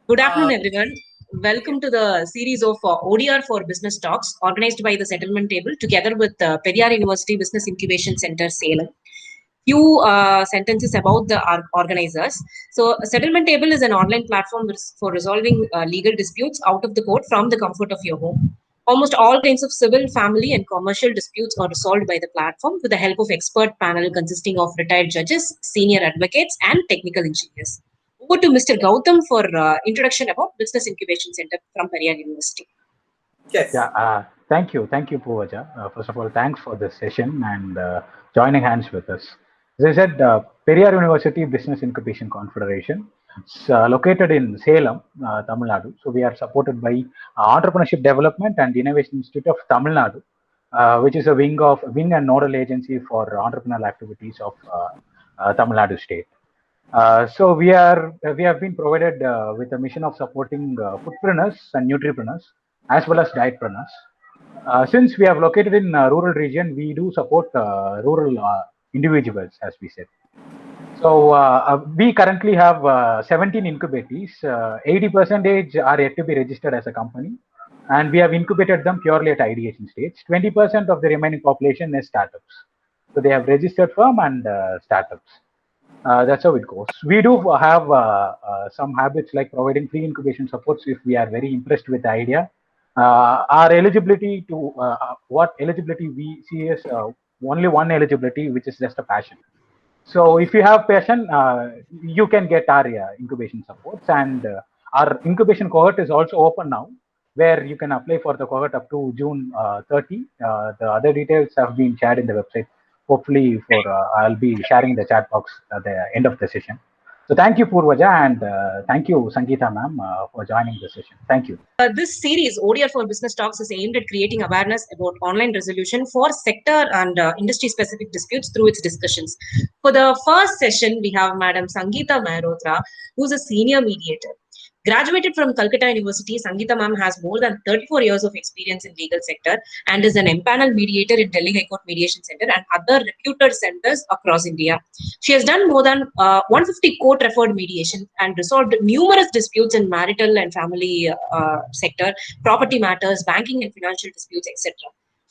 Good afternoon, everyone. Welcome to the series of ODR for Business Talks organized by the Settlement Table together with Periyar University Business Incubation Center, Salem. Few sentences about the organizers. So, Settlement Table is an online platform for resolving legal disputes out of the court from the comfort of your home. Almost all kinds of civil, family, and commercial disputes are resolved by the platform with the help of expert panel consisting of retired judges, senior advocates, and technical engineers. Over to Mr. Gautam for introduction about Business Incubation Center from Periyar University. Yes. Thank you, Pooja. First of all, thanks for this session and joining hands with us. As I said, Periyar University Business Incubation Confederation. It's located in Salem, Tamil Nadu. So we are supported by Entrepreneurship Development and Innovation Institute of Tamil Nadu, which is a wing and nodal agency for entrepreneurial activities of Tamil Nadu state. So we have been provided with a mission of supporting foodpreneurs and nutripreneurs as well as dietpreneurs. Since we have located in rural region, we do support rural individuals, as we said. So we currently have 17 incubatees. 80% are yet to be registered as a company, and we have incubated them purely at ideation stage. 20% of the remaining population is startups. So they have registered firm and startups. That's how it goes. We do have some habits like providing free incubation supports if we are very impressed with the idea. Our eligibility to what eligibility we see is only one eligibility, which is just a passion. So if you have passion, you can get our incubation supports, and our incubation cohort is also open now, where you can apply for the cohort up to June 30. The other details have been shared in the website. Hopefully, I'll be sharing the chat box at the end of the session. So thank you, Purvaja, and thank you, Sangeeta ma'am, for joining the session. Thank you. This series, ODR for Business Talks, is aimed at creating awareness about online resolution for sector and industry-specific disputes through its discussions. For the first session, we have Madam Sangeeta Mehrotra, who's a senior mediator. Graduated from Calcutta University, Sangeeta ma'am has more than 34 years of experience in legal sector and is an empaneled mediator in Delhi High Court Mediation Center and other reputed centers across India. She has done more than 150 court-referred mediation and resolved numerous disputes in marital and family sector, property matters, banking and financial disputes, etc.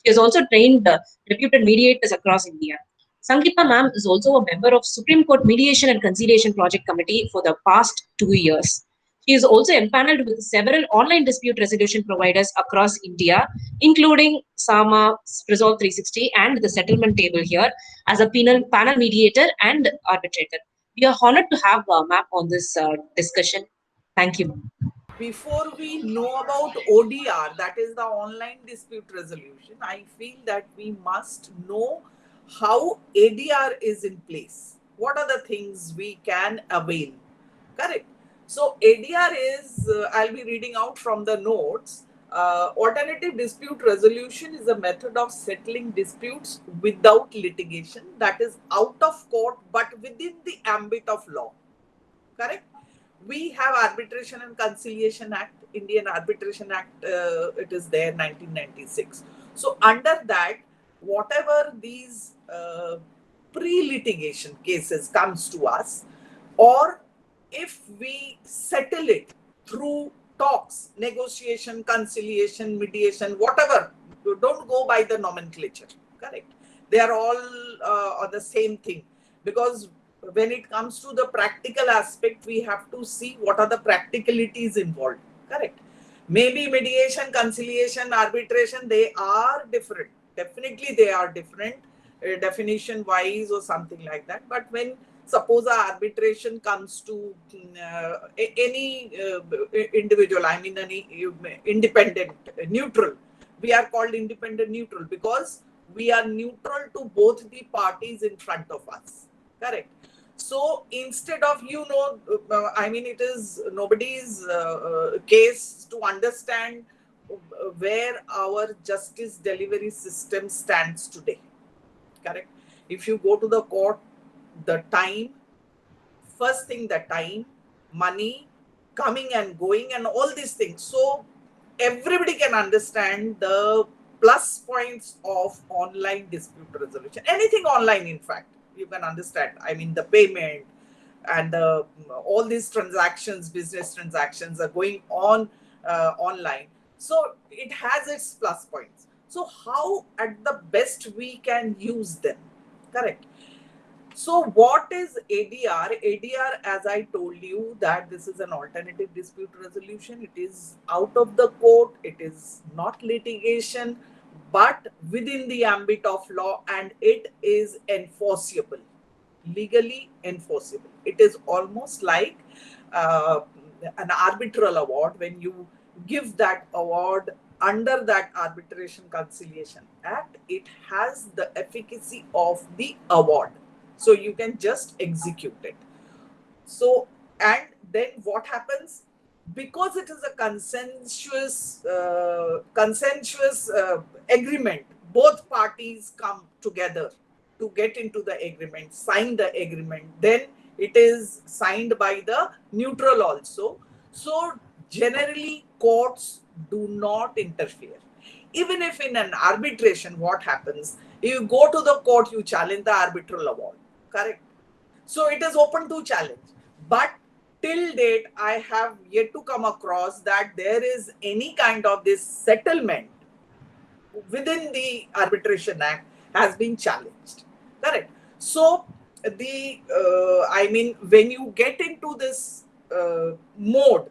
She has also trained reputed mediators across India. Sangeeta ma'am is also a member of Supreme Court Mediation and Conciliation Project Committee for the past 2 years. She is also empaneled with several online dispute resolution providers across India, including SAMA, Resolve 360, and the Settlement Table here as a panel mediator and arbitrator. We are honored to have ma'am on this discussion. Thank you. Before we know about ODR, that is the online dispute resolution, I feel that we must know how ADR is in place. What are the things we can avail? Correct. So ADR is, I'll be reading out from the notes. Alternative dispute resolution is a method of settling disputes without litigation, that is out of court but within the ambit of law. Correct. We have Arbitration and Conciliation Act, Indian Arbitration Act, it is there 1996. So under that, whatever these pre-litigation cases comes to us, or if we settle it through talks, negotiation, conciliation, mediation, whatever, don't go by the nomenclature, correct? They are all on the same thing, because when it comes to the practical aspect, we have to see what are the practicalities involved, correct? Maybe mediation, conciliation, arbitration, they are different. Definitely they are different, definition wise or something like that. But when suppose arbitration comes to any individual, I mean any independent, neutral, we are called independent neutral because we are neutral to both the parties in front of us, correct? So instead of, I mean, it is nobody's case to understand where our justice delivery system stands today, correct? If you go to the court, the time, first thing, the time, money, coming and going and all these things. So everybody can understand the plus points of online dispute resolution. Anything online, in fact, you can understand. I mean, the payment, and all these transactions, business transactions, are going on online. So it has its plus points. So how at the best we can use them, correct? So what is ADR? ADR, as I told you, that this is an alternative dispute resolution. It is out of the court. It is not litigation, but within the ambit of law, and it is enforceable, legally enforceable. It is almost like uh, an arbitral award. When you give that award under that Arbitration Conciliation Act, it has the efficacy of the award. So you can just execute it. So, and then what happens? Because it is a consensuous agreement, both parties come together to get into the agreement, sign the agreement. Then it is signed by the neutral also. So generally, courts do not interfere. Even if in an arbitration, what happens? You go to the court, you challenge the arbitral award, correct? So it is open to challenge. But till date, I have yet to come across that there is any kind of this settlement within the Arbitration Act has been challenged. Correct. So when you get into this mode,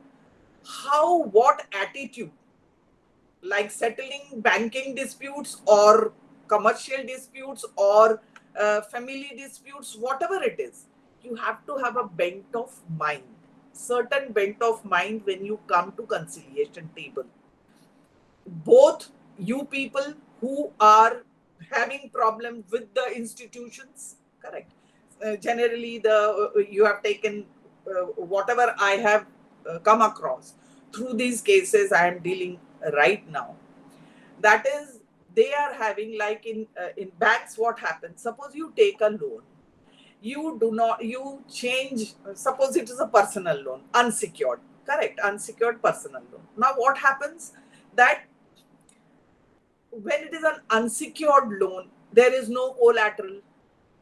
what attitude, like settling banking disputes or commercial disputes or family disputes, whatever it is, you have to have a bent of mind, certain bent of mind when you come to conciliation table. Both you people who are having problem with the institutions, correct? Generally, you have taken whatever I have come across through these cases I am dealing right now. That is, they are having, like in banks, what happens? Suppose you take a loan, you change. Suppose it is a personal loan, unsecured, correct? Unsecured personal loan. Now what happens? That when it is an unsecured loan, there is no collateral.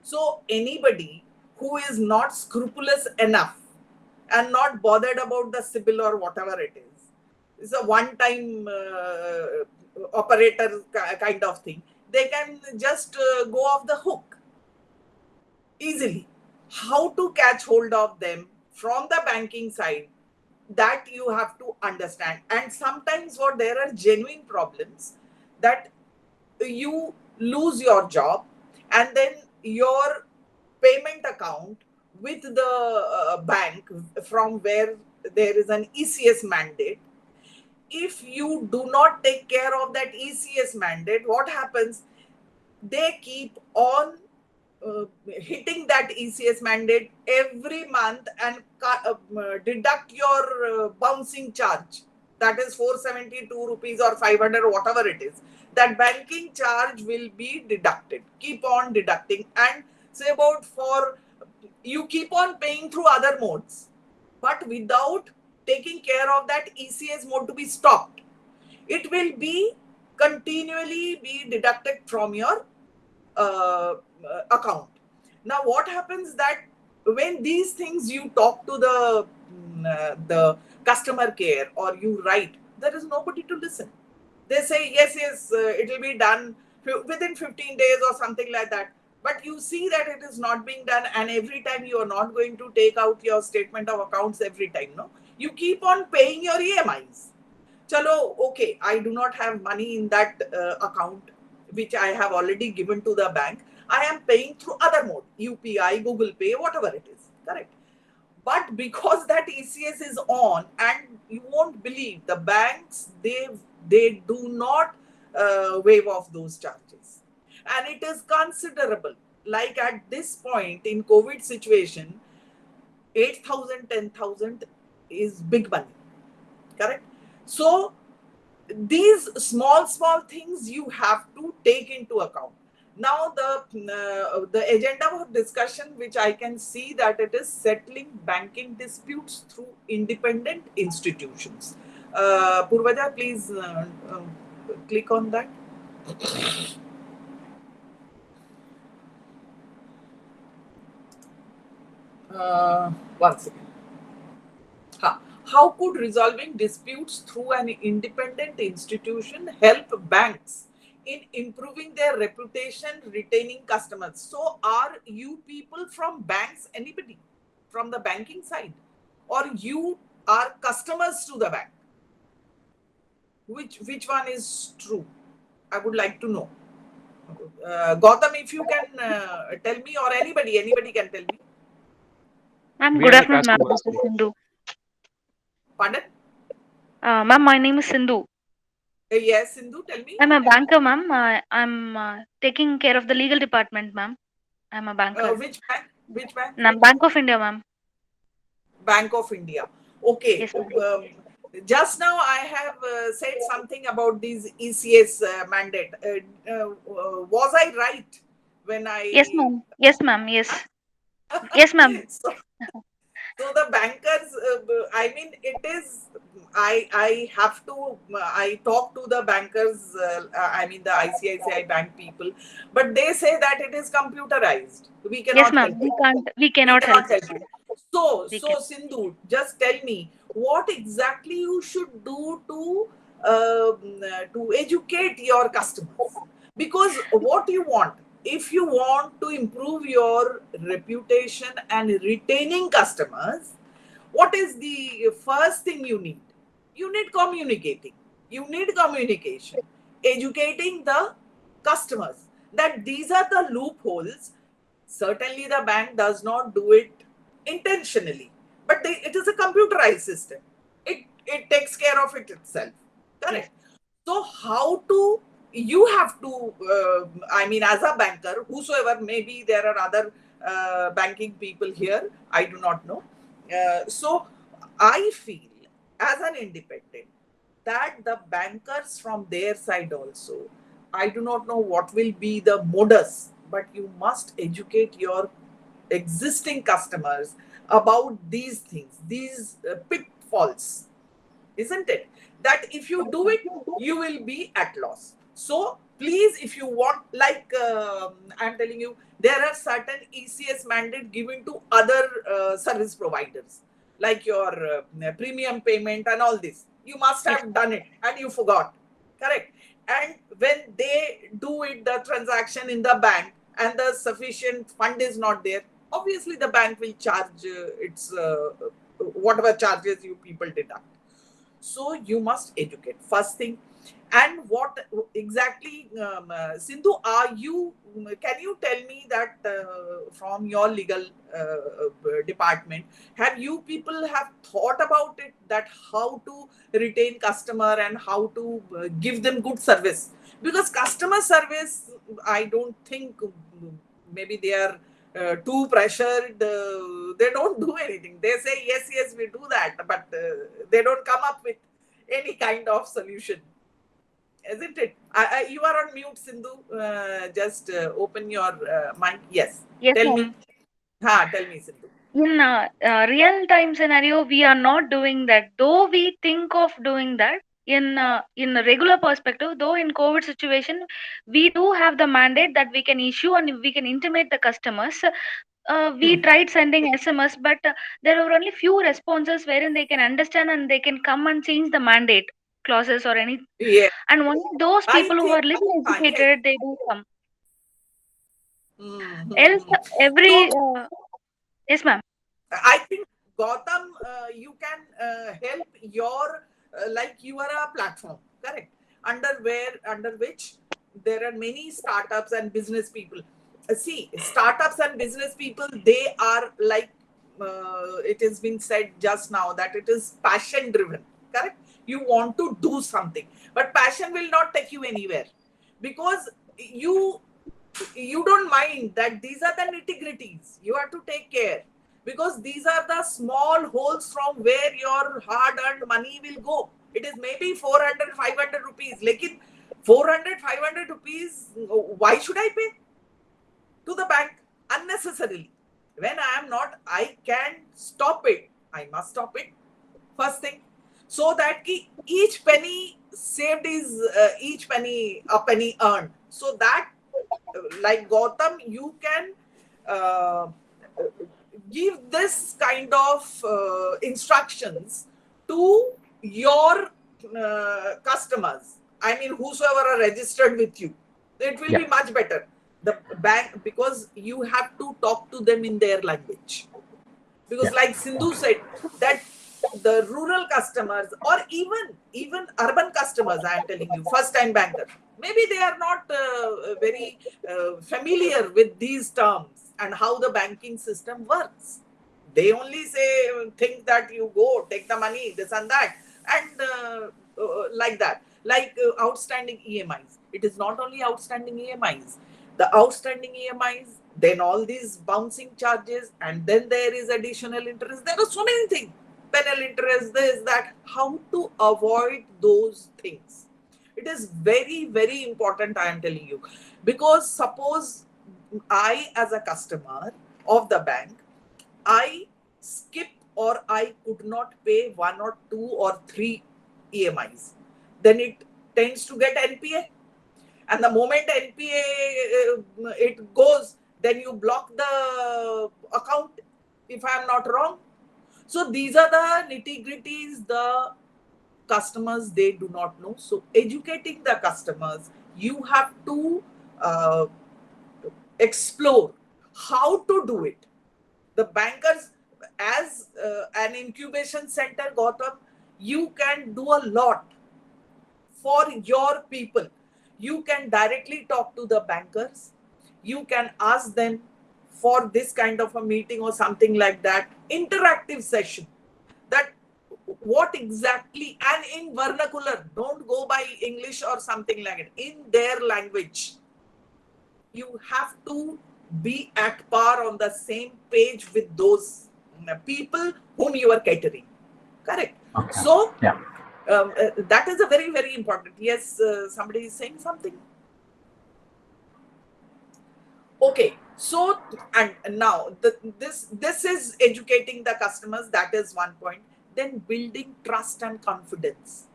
So anybody who is not scrupulous enough and not bothered about the CIBIL or whatever it is a one-time operator kind of thing. They can just go off the hook easily. How to catch hold of them from the banking side, that you have to understand. And sometimes there are genuine problems that you lose your job, and then your payment account with the bank from where there is an ECS mandate, if you do not take care of that ECS mandate, what happens? They keep on hitting that ECS mandate every month and deduct your bouncing charge. That is 472 rupees or 500, whatever it is. That banking charge will be deducted, keep on deducting, and say about you keep on paying through other modes, but without taking care of that ECS mode to be stopped. It will be continually be deducted from your account. Now what happens that when these things you talk to the customer care or you write, there is nobody to listen. They say yes, it will be done within 15 days or something like that. But you see that it is not being done, and every time you are not going to take out your statement of accounts every time. No, you keep on paying your EMIs. Chalo, okay, I do not have money in that account which I have already given to the bank. I am paying through other mode, UPI, Google Pay, whatever it is, correct? But because that ECS is on, and you won't believe, the banks, they do not waive off those charges. And it is considerable. Like at this point in COVID situation, 8,000, 10,000 is big money, correct? So these small things you have to take into account. Now the agenda of discussion, which I can see that it is settling banking disputes through independent institutions. Purvaja, please click on that. One second. How could resolving disputes through an independent institution help banks in improving their reputation, retaining customers? So, are you people from banks, anybody from the banking side, or you are customers to the bank? Which one is true? I would like to know. Gautam, if you can tell me, or anybody can tell me. Ma'am, We good are the afternoon, ma'am. customers. This is Sindhu. Pardon? Ma'am, my name is Sindhu. Yes, Sindhu, tell me. I'm a banker, ma'am. I'm taking care of the legal department, ma'am. I'm a banker. Which bank? Which bank? Bank of India, ma'am. Bank of India. Okay. Yes, ma'am. Just now I have said something about these ECS mandate. Was I right when I? Yes, ma'am. Yes, ma'am. Yes. Yes, ma'am. So the bankers, I mean, it is. I have to. I talk to the bankers. I mean, the ICICI Bank people, but they say that it is computerized. We Yes, cannot ma'am. help We it. can't. We We cannot help. cannot help it. So We can. Sindhu, just tell me what exactly you should do to educate your customers, because what you want, if you want to improve your reputation and retaining customers, what is the first thing you need? You need communicating. You need communication, educating the customers that these are the loopholes. Certainly, the bank does not do it intentionally, but it is a computerized system. It takes care of it itself. Correct. So, how to you have to? I mean, as a banker, whosoever, maybe there are other banking people here. I do not know. So, I feel as an independent that the bankers from their side also, I do not know what will be the modus, but you must educate your existing customers about these things, these pitfalls, isn't it? That if you do it, you will be at loss. So please, if you want, like I'm telling you, there are certain ECS mandate given to other service providers, like your premium payment and all this. You must have done it and you forgot. Correct. And when they do it, the transaction in the bank, and the sufficient fund is not there, obviously the bank will charge its whatever charges you people deduct. So you must educate first thing. And what exactly, Sindhu, are you? Can you tell me that from your legal department, have you people have thought about it, that how to retain customer and how to give them good service? Because customer service, I don't think, maybe they are too pressured. They don't do anything. They say yes, we do that, but they don't come up with any kind of solution. Isn't it? You are on mute, Sindhu. Just open your mic. Yes. Yes, Tell ma'am. me. Tell me, Sindhu. In real time scenario, we are not doing that. Though we think of doing that in a regular perspective, though in COVID situation, we do have the mandate that we can issue and we can intimate the customers. We tried sending SMS, but there were only few responses wherein they can understand and they can come and change the mandate clauses or any. Yeah. And only those I people who think- are little yes. educated, they do come. Mhm. Else, every So- yes, ma'am. I think, Gautam, you can help your, like you are a platform, correct? Under which there are many startups and business people. See, startups and business people, they are like, it has been said just now that it is passion driven, correct? You want to do something, but passion will not take you anywhere, because you don't mind that these are the nitty-gritties. You have to take care, because these are the small holes from where your hard-earned money will go. It is maybe 400, 500 rupees. Lekin 400, 500 rupees, why should I pay to the bank unnecessarily? When I am not, I can stop it. I must stop it. First thing. So that each penny saved is each penny a penny earned. So that, like Gautam, you can give this kind of instructions to your customers. I mean, whosoever are registered with you, it will be much better. The bank, because you have to talk to them in their language. Because like Sindhu said, that the rural customers or even urban customers, I am telling you, first time banker, maybe they are not very familiar with these terms and how the banking system works. They only think that you go take the money, this and that, and like that. Like outstanding EMIs. It is not only outstanding EMIs. The outstanding EMIs, then all these bouncing charges, and then there is additional interest. There are so many things. Penal interest, this, that. How to avoid those things? It is very, very important, I am telling you. Because suppose I, as a customer of the bank, I skip or I could not pay 1 or 2 or 3 EMIs, then it tends to get NPA. And the moment NPA it goes, then you block the account, if I am not wrong. So these are the nitty-gritties the customers, they do not know. So educating the customers, you have to explore how to do it. The bankers, as an incubation center, Gautam, you can do a lot for your people. You can directly talk to the bankers. You can ask them for this kind of a meeting or something like that, interactive session, that what exactly, and in vernacular, don't go by English or something like it, in their language. You have to be at par on the same page with those people whom you are catering. Correct. Okay. So that is a very, very important. Yes, somebody is saying something. Okay. So, and now this is educating the customers. That is one point. Then building trust and confidence.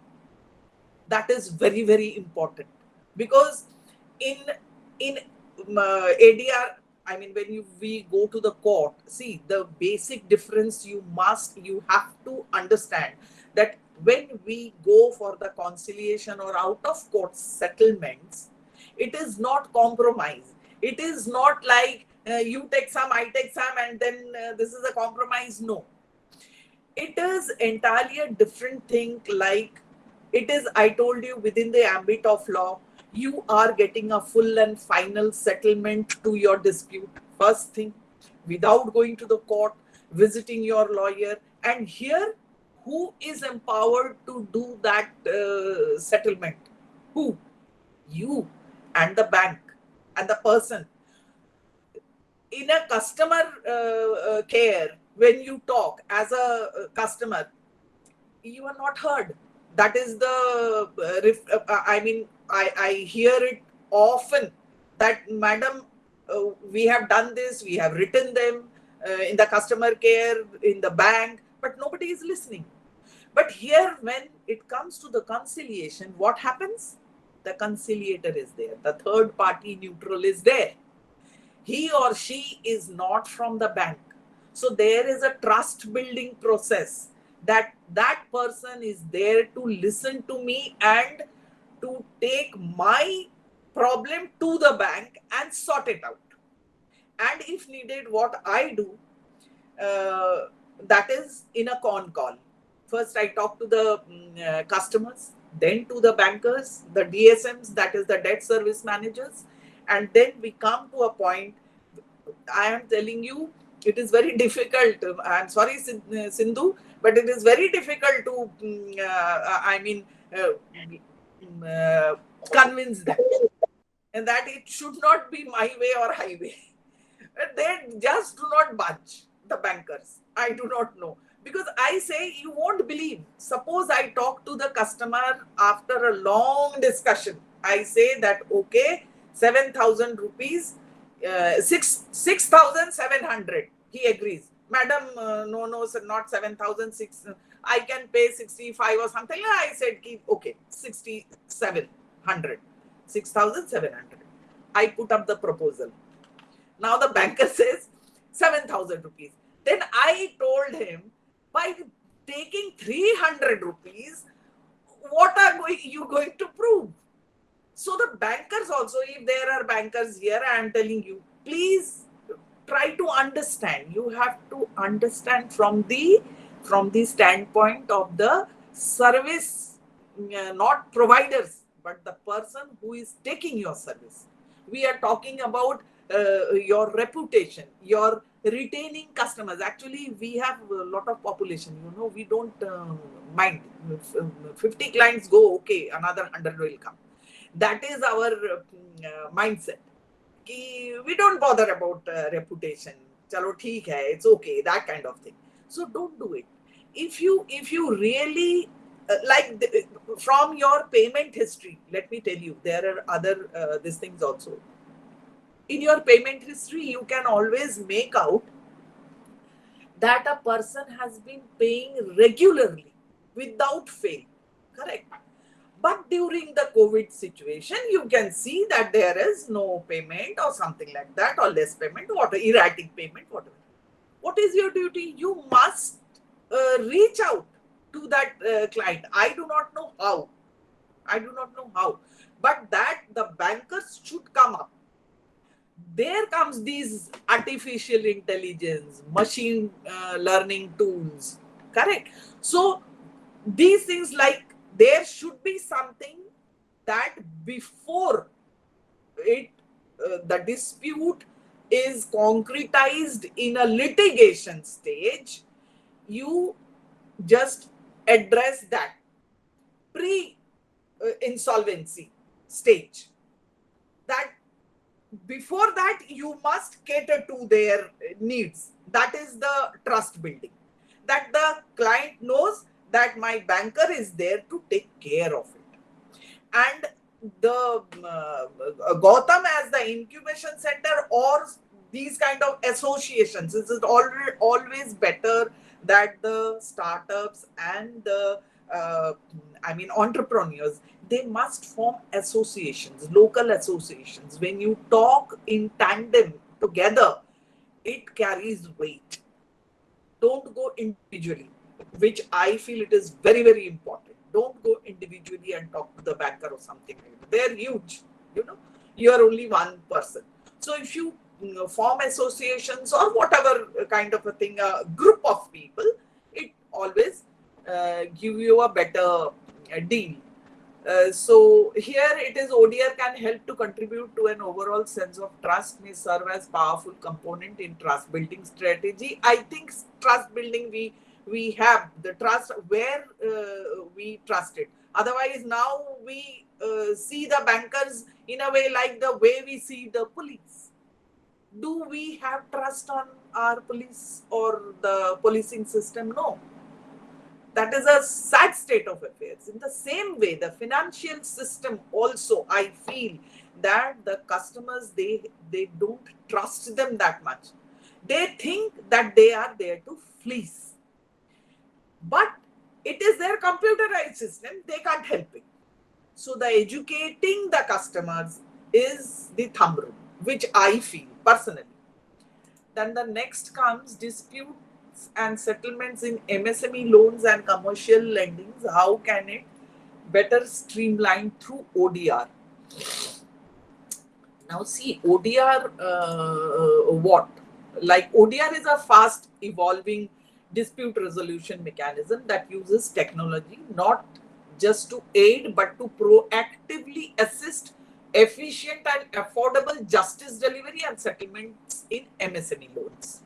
That is very, very important, because in ADR, I mean, when we go to the court, see the basic difference. You have to understand that when we go for the conciliation or out of court settlements, it is not compromise. It is not like you take some, I take some, and then this is a compromise. No. It is entirely a different thing. Like it is, I told you, within the ambit of law, you are getting a full and final settlement to your dispute. First thing, without going to the court, visiting your lawyer. And here, who is empowered to do that settlement? Who? You and the bank and the person. In a customer care, when you talk as a customer, you are not heard. That is the, I mean, I hear it often that, madam, we have done this, we have written them in the customer care, in the bank, but nobody is listening. But here, when it comes to the conciliation, what happens? The conciliator is there. The third party neutral is there. He or she is not from the bank. So there is a trust building process, that person is there to listen to me and to take my problem to the bank and sort it out. And if needed, what I do, that is in a con call. First, I talk to the customers, then to the bankers, the DSMs, that is the debt service managers. And then we come to a point, I am telling you, it is very difficult. I'm sorry, Sindhu, but it is very difficult to, convince them. And that it should not be my way or highway. They just do not budge, the bankers. I do not know. Because I say, you won't believe. Suppose I talk to the customer after a long discussion. I say that, okay, 7,000 rupees, 6,700. He agrees. Madam, no, sir, not 7,006. I can pay 65 or something. I said, okay, 6,700. 6,700. I put up the proposal. Now the banker says 7,000 rupees. Then I told him, by taking 300 rupees, what are you going to prove? So the bankers also, if there are bankers here, I am telling you, please try to understand. You have to understand from the standpoint of the service, not providers, but the person who is taking your service. We are talking about your reputation, your retaining customers. Actually, we have a lot of population, we don't mind. 50 clients go, okay, another 100 will come. That is our mindset. We don't bother about reputation. Chalo, theek hai, it's okay, that kind of thing. So don't do it. If you really from your payment history, let me tell you, there are other these things also. In your payment history, you can always make out that a person has been paying regularly without fail. Correct? But during the COVID situation, you can see that there is no payment or something like that, or less payment, whatever, erratic payment, whatever. What is your duty? You must reach out to that client. I do not know how. But that the bankers should come up. There comes these artificial intelligence, machine learning tools. Correct? So these things, like, there should be something that before it the dispute is concretized in a litigation stage, you just address that pre-insolvency stage. That before that, you must cater to their needs. That is the trust building. That the client knows that my banker is there to take care of it. And the Gautam as the incubation center or these kind of associations, it is always better that the startups and the entrepreneurs, they must form associations, local associations. When you talk in tandem together, it carries weight. Don't go individually, which I feel it is very, very important. Don't go individually and talk to the banker or something like that. They're huge, you are only one person. So if you form associations or whatever kind of a thing, a group of people, it always give you a better deal. So here it is, ODR can help to contribute to an overall sense of trust, may serve as powerful component in trust building strategy. I think trust building, we have the trust where we trust it. Otherwise, now we see the bankers in a way like the way we see the police. Do we have trust on our police or the policing system? No. That is a sad state of affairs. In the same way, the financial system also, I feel that the customers, they don't trust them that much. They think that they are there to fleece. But it is their computerized system. They can't help it. So the educating the customers is the thumb rule, which I feel personally. Then the next comes disputes and settlements in MSME loans and commercial lendings. How can it better streamline through ODR? Now see, ODR, what? Like, ODR is a fast evolving dispute resolution mechanism that uses technology not just to aid but to proactively assist efficient and affordable justice delivery and settlements in MSME loans,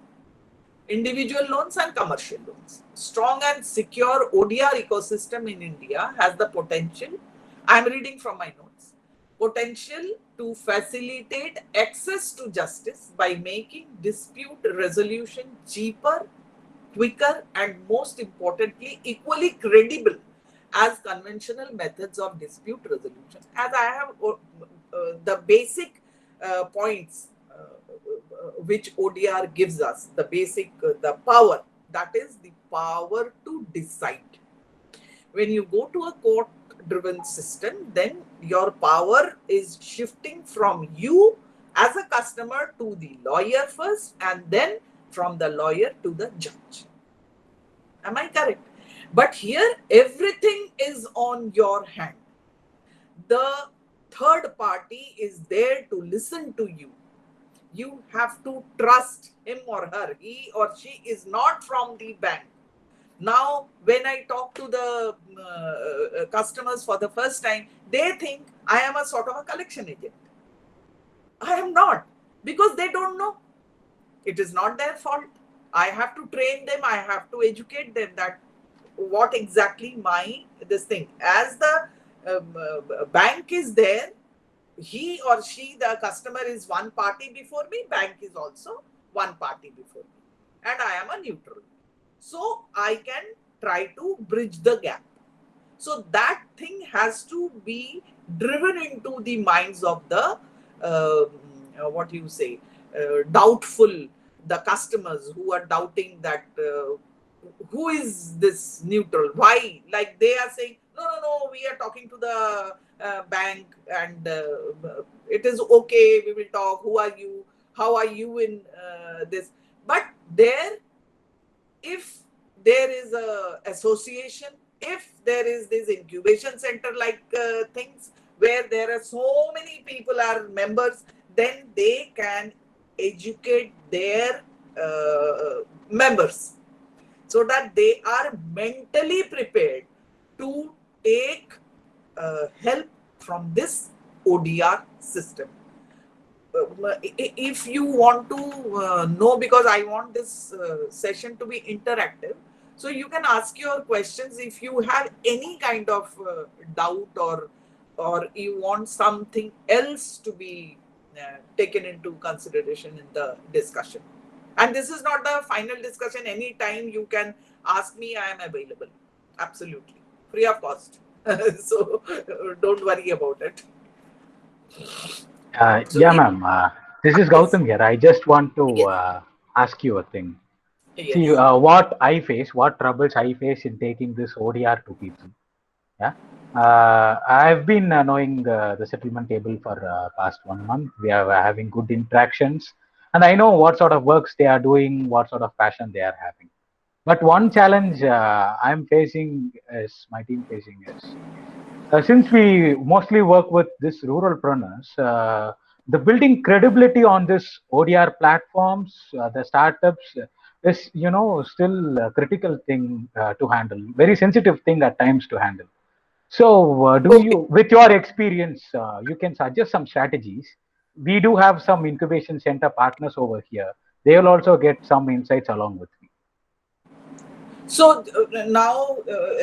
individual loans and commercial loans. Strong and secure ODR ecosystem in India has the potential, I am reading from my notes, potential to facilitate access to justice by making dispute resolution cheaper, quicker, and most importantly, equally credible as conventional methods of dispute resolution. As I have the basic points which ODR gives us, the basic, the power, that is the power to decide. When you go to a court-driven system, then your power is shifting from you as a customer to the lawyer first, and then from the lawyer to the judge. Am I correct? But here, everything is on your hand. The third party is there to listen to you. You have to trust him or her. He or she is not from the bank. Now, when I talk to the customers for the first time, they think I am a sort of a collection agent. I am not, because they don't know. It is not their fault. I have to train them. I have to educate them that what exactly this thing. As the bank is there, he or she, the customer, is one party before me. Bank is also one party before me. And I am a neutral. So I can try to bridge the gap. So that thing has to be driven into the minds of the, doubtful, the customers who are doubting that who is this neutral? Why? Like they are saying, no, we are talking to the bank and it is okay, we will talk. Who are you? How are you in this? But there, if there is a association, if there is this incubation center like things where there are so many people are members, then they can educate their members so that they are mentally prepared to take help from this ODR system. If you want to know, because I want this session to be interactive, so you can ask your questions if you have any kind of doubt or you want something else to be taken into consideration in the discussion. And this is not the final discussion. Anytime you can ask me, I am available. Absolutely. Free of cost. So don't worry about it. Yeah, ma'am. This is Gautam here. I just want to ask you a thing. Yes. See, what troubles I face in taking this ODR to people. Yeah. I've been knowing the settlement table for past 1 month. We are having good interactions, and I know what sort of works they are doing, what sort of passion they are having. But one challenge I'm facing is my team facing is since we mostly work with this ruralpreneurs, the building credibility on this ODR platforms, the startups is still a critical thing to handle, very sensitive thing at times to handle. So, with your experience, you can suggest some strategies. We do have some incubation center partners over here. They will also get some insights along with me. So now,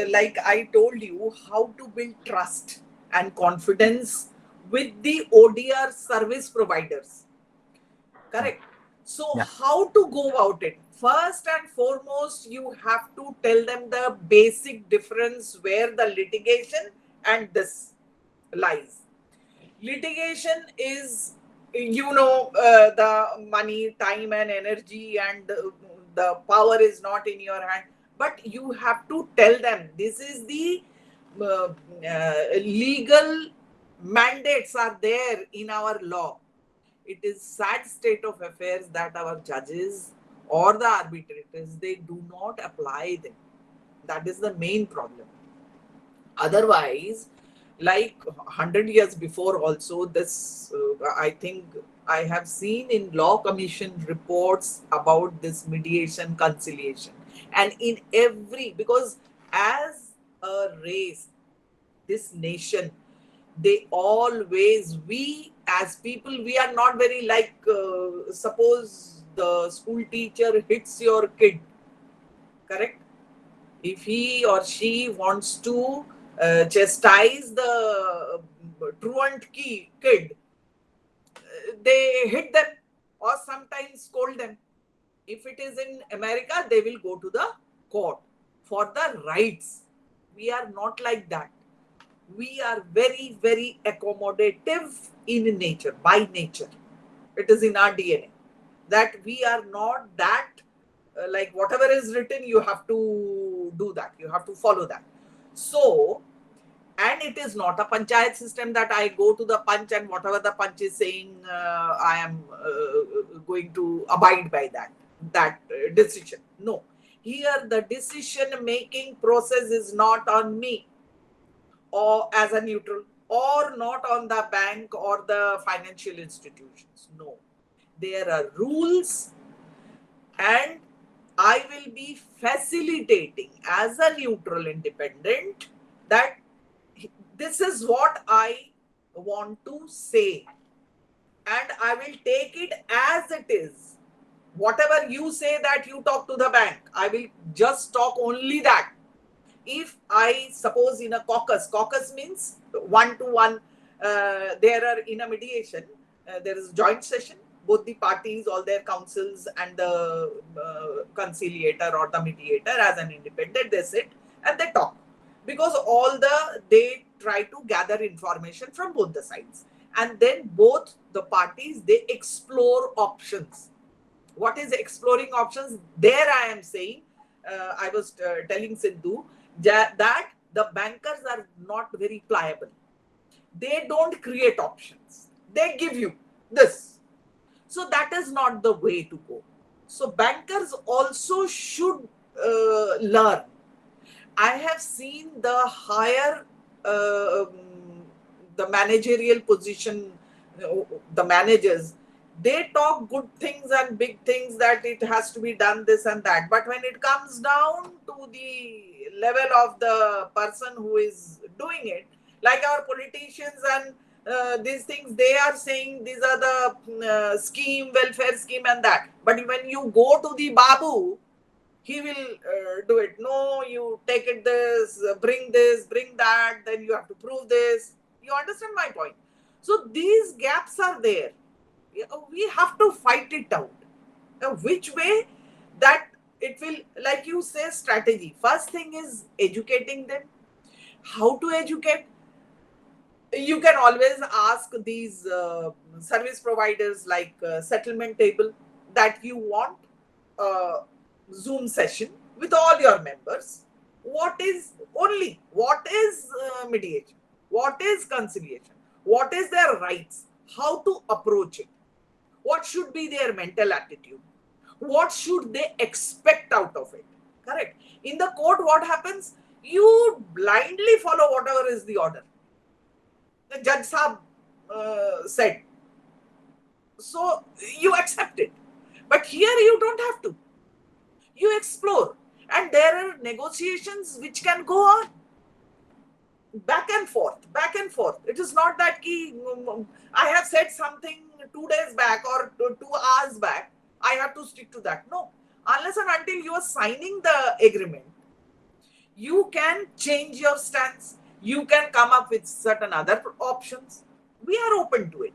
like I told you, how to build trust and confidence with the ODR service providers. Correct. So how to go about it? First and foremost, you have to tell them the basic difference where the litigation and this lies. Litigation is, the money, time and energy, and the power is not in your hand. But you have to tell them this is the legal mandates are there in our law. It is sad state of affairs that our judges or the arbitrators, they do not apply them. That is the main problem. Otherwise, like 100 years before also, this I think I have seen in law commission reports about this mediation conciliation. And in because as a race, this nation, we as people, we are not very like, suppose the school teacher hits your kid, correct? If he or she wants to chastise the truant kid, they hit them or sometimes scold them. If it is in America, they will go to the court for the rights. We are not like that. We are very, very accommodative in nature, by nature. It is in our DNA that we are not that like whatever is written, you have to do that. You have to follow that. So, and it is not a panchayat system that I go to the panch and whatever the panch is saying, I am going to abide by that. that decision. No. Here the decision making process is not on me or as a neutral, or not on the bank or the financial institutions. No. There are rules, and I will be facilitating as a neutral independent that this is what I want to say, and I will take it as it is. Whatever you say that you talk to the bank, I will just talk only that. If I suppose in a caucus means one-to-one, there are in a mediation, there is joint session, both the parties, all their counsels and the conciliator or the mediator as an independent, they sit and they talk. Because they try to gather information from both the sides. And then both the parties, they explore options. What is exploring options? There I am saying, I was telling Sindhu, that the bankers are not very pliable. They don't create options. They give you this. So that is not the way to go. So bankers also should learn. I have seen the higher, the managerial position, the managers, they talk good things and big things that it has to be done this and that. But when it comes down to the level of the person who is doing it, like our politicians and these things, they are saying these are the scheme, welfare scheme and that. But when you go to the Babu, he will do it. No, you take it this, bring that, then you have to prove this. You understand my point? So these gaps are there. We have to fight it out. Which way that it will, like you say, strategy. First thing is educating them. How to educate? You can always ask these service providers like Settlement Table that you want a Zoom session with all your members. What is mediation? What is conciliation? What is their rights? How to approach it? What should be their mental attitude? What should they expect out of it? Correct. In the court, what happens? You blindly follow whatever is the order. The judge Saab said. So you accept it. But here you don't have to. You explore. And there are negotiations which can go on. Back and forth. It is not that I have said something 2 days back or 2 hours back, I have to stick to that. No. Unless and until you are signing the agreement, you can change your stance. You can come up with certain other options. We are open to it.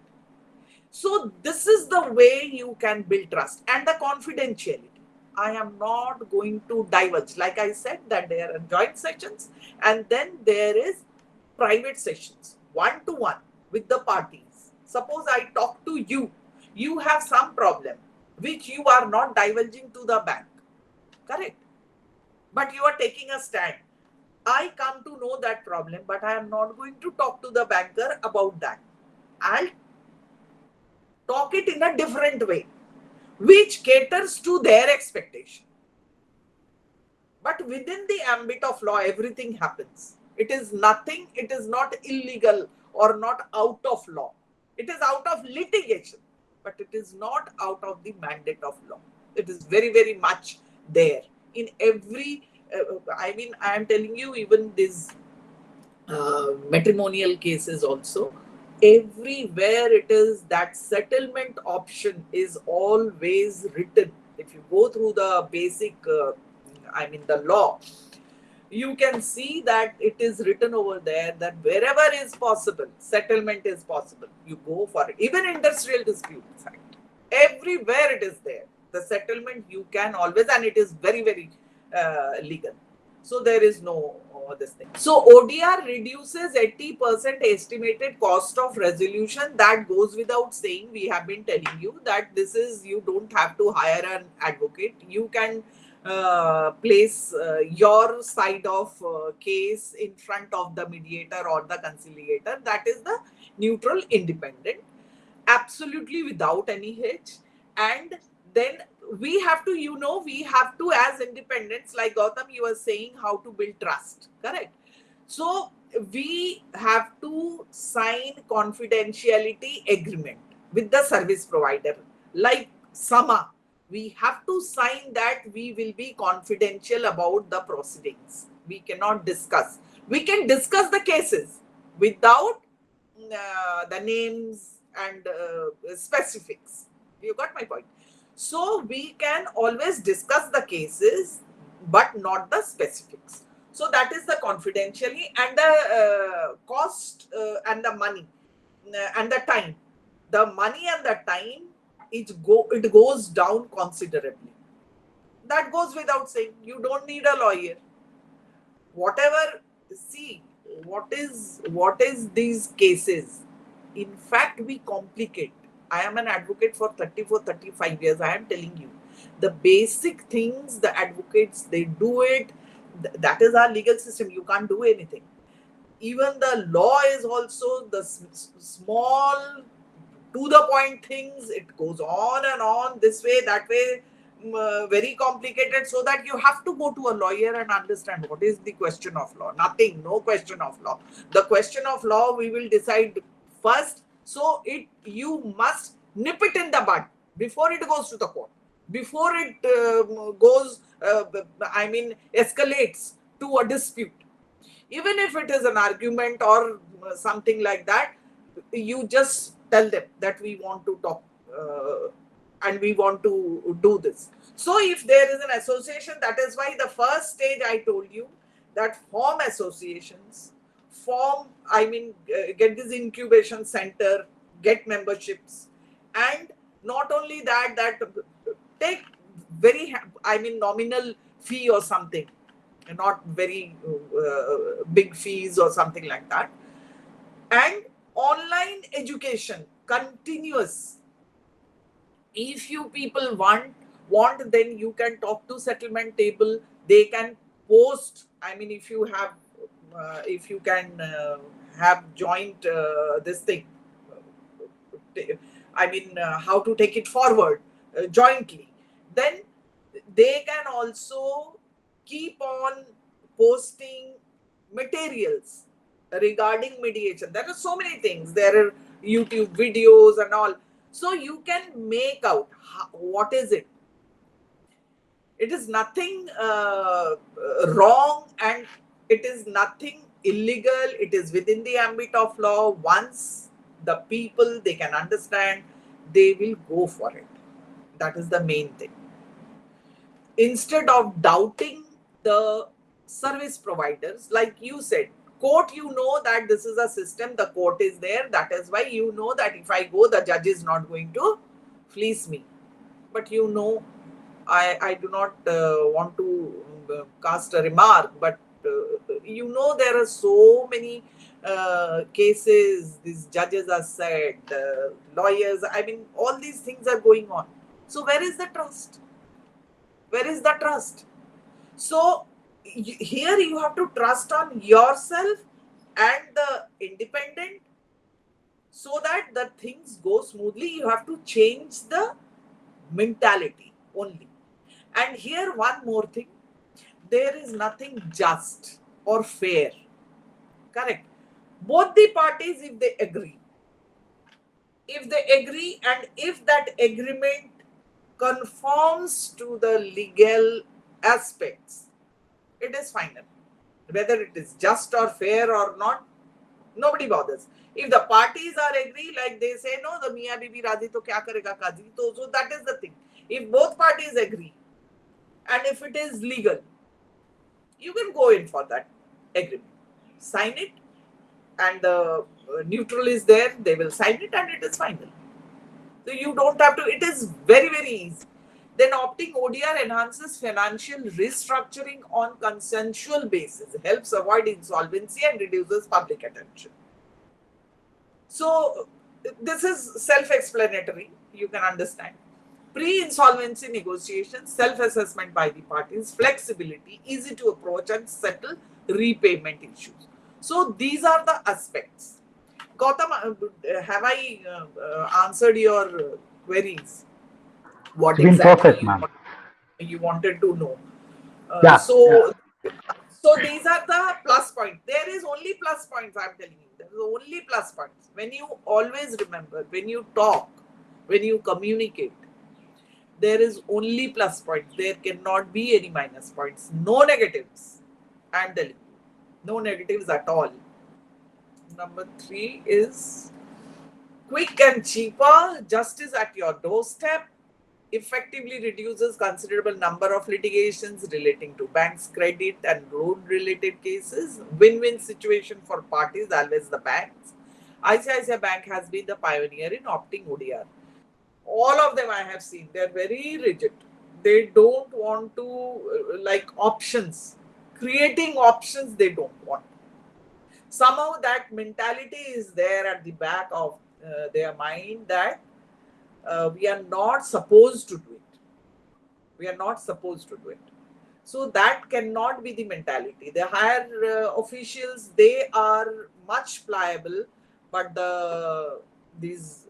So this is the way you can build trust and the confidentiality. I am not going to diverge. Like I said, that there are joint sessions and then there is private sessions, one-to-one with the parties. Suppose I talk to you, you have some problem which you are not divulging to the bank, correct? But you are taking a stand. I come to know that problem, but I am not going to talk to the banker about that. I'll talk it in a different way, which caters to their expectation. But within the ambit of law, everything happens. It is nothing, it is not illegal or not out of law. It is out of litigation, but it is not out of the mandate of law. It is very, very much there. In every, I am telling you, even these matrimonial cases also, everywhere it is that settlement option is always written. If you go through the basic, the law, you can see that it is written over there that wherever is possible, settlement is possible. You go for it. Even Industrial Disputes Act, everywhere it is there. The settlement you can always, and it is very, very legal. So there is no this thing. So ODR reduces 80% estimated cost of resolution. That goes without saying. We have been telling you that this is, you don't have to hire an advocate. You can place your side of case in front of the mediator or the conciliator. That is the neutral independent, absolutely without any hitch. And then we have to, we have to, as independents, like Gautam, you were saying how to build trust, correct? So we have to sign confidentiality agreement with the service provider, like SAMA. We have to sign that we will be confidential about the proceedings. We cannot discuss. We can discuss the cases without the names and specifics. You got my point? So we can always discuss the cases, but not the specifics. So that is the confidentially, and the cost and the money and the time. The money and the time, it goes down considerably. That goes without saying. You don't need a lawyer. Whatever, see, what is these cases? In fact, we complicate. I am an advocate for 35 years. I am telling you, the basic things the advocates, they do it. That is our legal system. You can't do anything. Even the law is also the small, to the point things. It goes on and on, this way, that way, very complicated, so that you have to go to a lawyer and understand what is the question of law. Nothing, no question of law. The question of law we will decide first. So you must nip it in the bud before it goes to the court, before it escalates to a dispute. Even if it is an argument or something like that, you just tell them that we want to talk and we want to do this. So if there is an association, that is why the first stage I told you, that form associations, get this incubation center, get memberships, and not only that, take very, nominal fee or something, not very big fees or something like that. And online education, continuous. If you people want, then you can talk to settlement table. They can post. If you have, if you can have joint this thing. How to take it forward jointly. Then they can also keep on posting materials regarding mediation. There are so many things. There are YouTube videos and all. So you can make out what is it. It is nothing wrong, and it is nothing illegal. It is within the ambit of law. Once the people, they can understand, they will go for it. That is the main thing. Instead of doubting the service providers, like you said, court, you know that this is a system, the court is there. That is why you know that if I go, the judge is not going to fleece me. But you know, I do not want to cast a remark, but you know, there are so many cases, these judges are said, lawyers, all these things are going on. So where is the trust? Where is the trust? So here you have to trust on yourself and the independent, so that the things go smoothly. You have to change the mentality only. And here one more thing, there is nothing just or fair, correct? Both the parties, if they agree, and if that agreement conforms to the legal aspects, it is final. Whether it is just or fair or not, nobody bothers. If the parties are agree, like they say, no, the Mia Bibi Radhi to kya karega Kazi. So that is the thing. If both parties agree, and if it is legal, you can go in for that agreement. Sign it, and the neutral is there, they will sign it, and it is final. So you don't have to, it is very, very easy. Then opting ODR enhances financial restructuring on consensual basis, helps avoid insolvency and reduces public attention. So this is self-explanatory, you can understand. Pre-insolvency negotiations, self-assessment by the parties, flexibility, easy to approach and settle repayment issues. So these are the aspects. Gautam, have I answered your queries? what It's been exactly perfect, ma'am. you wanted to know. Yeah. So these are the plus points. There is only plus points, I'm telling you. There is only plus points. When you always remember, when you talk, when you communicate, there is only plus points. There cannot be any minus points. No negatives. I'm telling you. No negatives at all. Number 3 is quick and cheaper, justice at your doorstep, effectively reduces considerable number of litigations relating to banks, credit and loan related cases. Win-win situation for parties, always the banks. ICICI Bank has been the pioneer in opting ODR. All of them I have seen, they're very rigid. They don't want to like options. Creating options they don't want. Somehow that mentality is there at the back of their mind that we are not supposed to do it. We are not supposed to do it. So that cannot be the mentality. The higher officials, they are much pliable, but these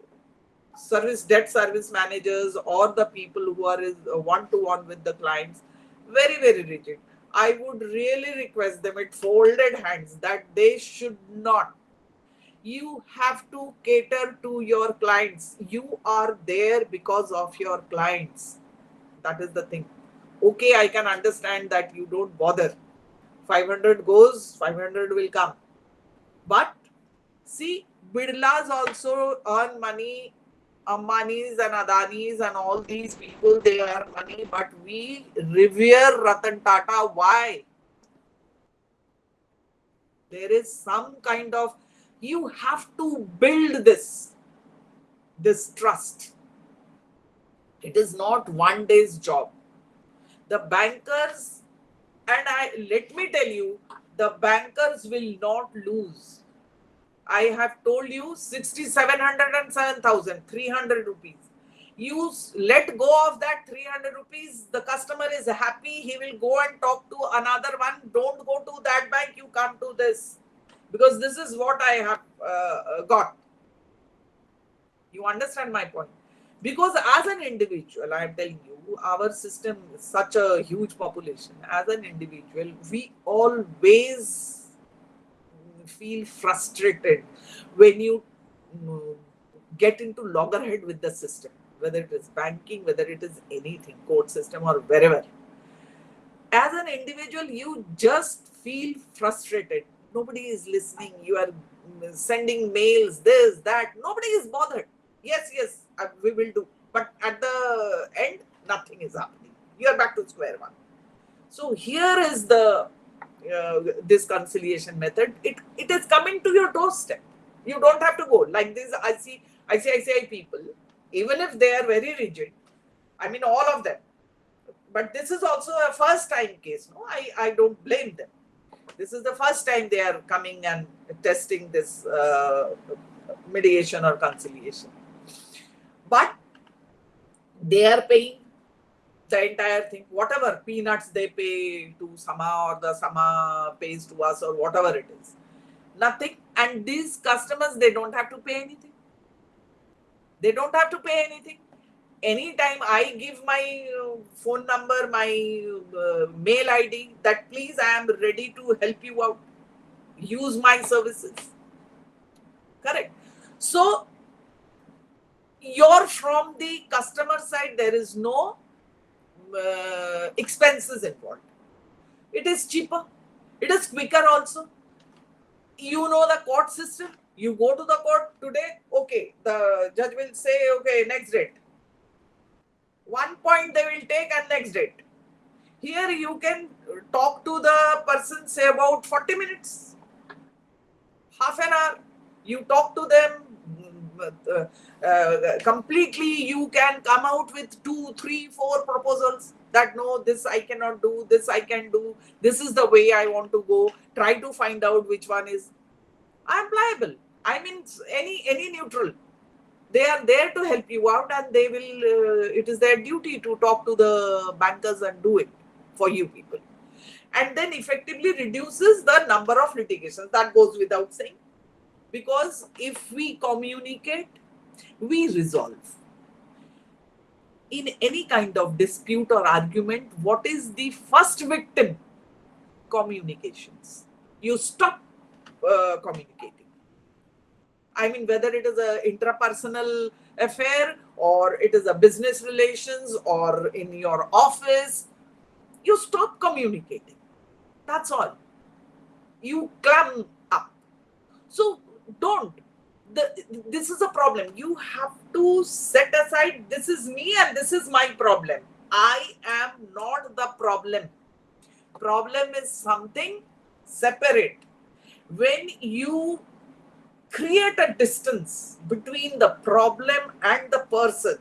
debt service managers or the people who are one-to-one with the clients, very, very rigid. I would really request them with folded hands that they should not. You have to cater to your clients. You are there because of your clients. That is the thing. Okay, I can understand that you don't bother. 500 goes, 500 will come. But see, Birlas also earn money. Ambanis and Adanis and all these people, they earn money. But we revere Ratan Tata. Why? There is some kind of, you have to build this trust. It is not one day's job. The bankers, and let me tell you, the bankers will not lose. I have told you 6,700 and 7,300 rupees. You let go of that 300 rupees, the customer is happy, he will go and talk to another one. Don't go to that bank, you come to this. Because this is what I have got. You understand my point? Because as an individual, I am telling you, our system is such a huge population. As an individual, we always feel frustrated when you get into loggerhead with the system, whether it is banking, whether it is anything, court system or wherever. As an individual, you just feel frustrated. Nobody is listening. You are sending mails, this, that. Nobody is bothered. Yes, we will do. But at the end, nothing is happening. You are back to square one. So here is the this conciliation method. It is coming to your doorstep. You don't have to go. Like this, I see ICICI people, even if they are very rigid, I mean all of them. But this is also a first time case. No, I don't blame them. This is the first time they are coming and testing this mediation or conciliation. But they are paying the entire thing, whatever peanuts they pay to Sama or the Sama pays to us or whatever it is. Nothing. And these customers, they don't have to pay anything. They don't have to pay anything. Anytime I give my phone number, my mail ID, that please I am ready to help you out. Use my services. Correct. So, you're from the customer side, there is no expenses involved. It is cheaper. It is quicker also. You know the court system. You go to the court today, okay, the judge will say, okay, next date. One point they will take and next date. Here you can talk to the person, say about 40 minutes, half an hour. You talk to them completely. You can come out with 2, 3, 4 proposals that no, this I cannot do, this I can do, this is the way I want to go. Try to find out which one is. I am pliable. I mean, any neutral. They are there to help you out, and they will. It is their duty to talk to the bankers and do it for you people, and then effectively reduces the number of litigations. That goes without saying, because if we communicate, we resolve. in any kind of dispute or argument, what is the first victim? Communications. You stop communicating. I mean, whether it is an intrapersonal affair or it is a business relations or in your office, you stop communicating. That's all. You clam up. So don't. This is a problem. You have to set aside, this is me and this is my problem. I am not the problem. Problem is something separate. When you create a distance between the problem and the person,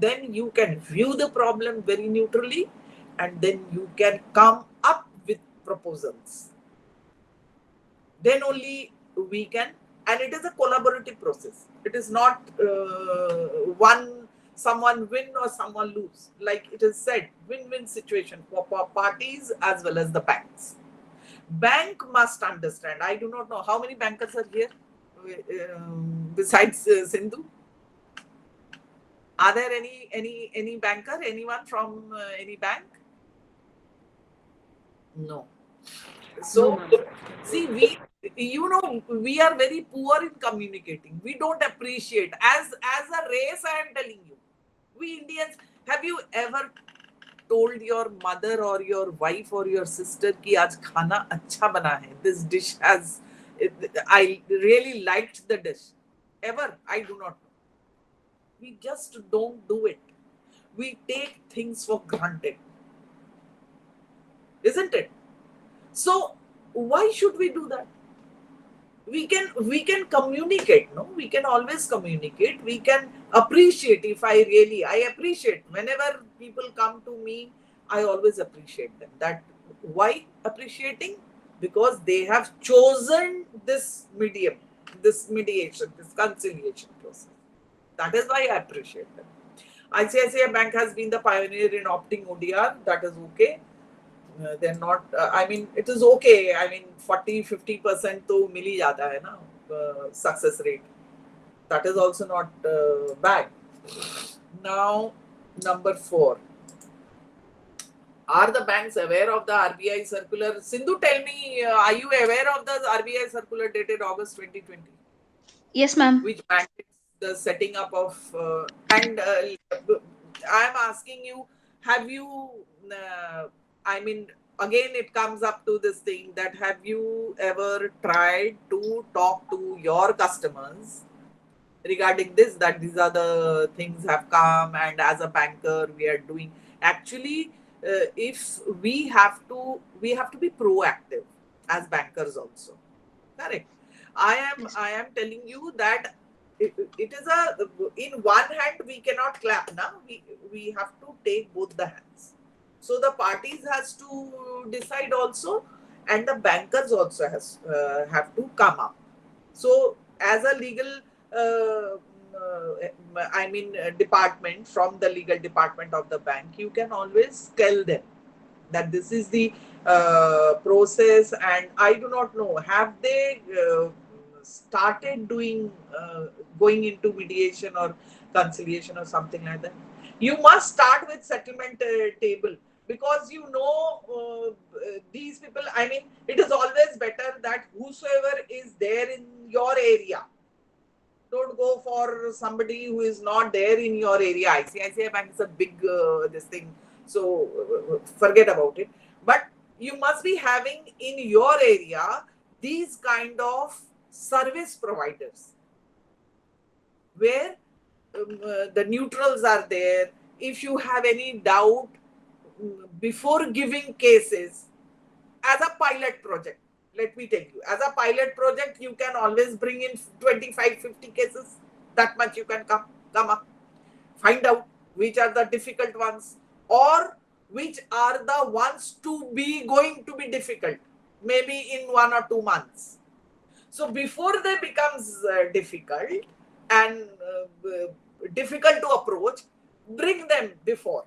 then you can view the problem very neutrally and then you can come up with proposals. Then only we can, and it is a collaborative process. It is not someone win or someone lose. Like it is said, win-win situation for parties as well as the banks. Bank must understand. I do not know how many bankers are here besides Sindhu. Are there any banker? Anyone from any bank? No. So see, we are very poor in communicating. We don't appreciate. As a race, I am telling you, we Indians, have you ever told your mother or your wife or your sister ki aaj khana acha bana hai? This dish has, I really liked the dish. Ever? I do not know. We just don't do it. We take things for granted. Isn't it? So why should we do that? We can communicate, no? We can always communicate. We can appreciate. I appreciate whenever people come to me, I always appreciate them. That why appreciating? Because they have chosen this medium, this mediation, this conciliation process. That is why I appreciate them. ICICI Bank has been the pioneer in opting ODR. That is okay. They're not, I mean, it is okay. I mean, 40-50% to mil hi jata hai na, success rate. That is also not bad. Now, number 4. Are the banks aware of the RBI circular? Sindhu, tell me, are you aware of the RBI circular dated August 2020? Yes, ma'am. Which mandates the setting up of, and I am asking you, have you, I mean, again, it comes up to this thing that have you ever tried to talk to your customers regarding this, that these are the things have come and as a banker we are doing. Actually, if we have to be proactive as bankers also. Correct. I am telling you that it is in one hand we cannot clap now. We have to take both the hands. So the parties has to decide also, and the bankers also have to come up. So as a legal, department, from the legal department of the bank, you can always tell them that this is the process, and I do not know, have they started doing going into mediation or conciliation or something like that? You must start with settlement table. Because these people, I mean, it is always better that whosoever is there in your area, don't go for somebody who is not there in your area. ICICI Bank is a big this thing, so forget about it. But you must be having in your area these kind of service providers where the neutrals are there. If you have any doubt, before giving cases, as a pilot project, let me tell you, as a pilot project, you can always bring in 25-50 cases. That much you can come up. Find out which are the difficult ones or which are the ones going to be difficult, maybe in 1 or 2 months. So before they becomes difficult and difficult to approach, bring them before.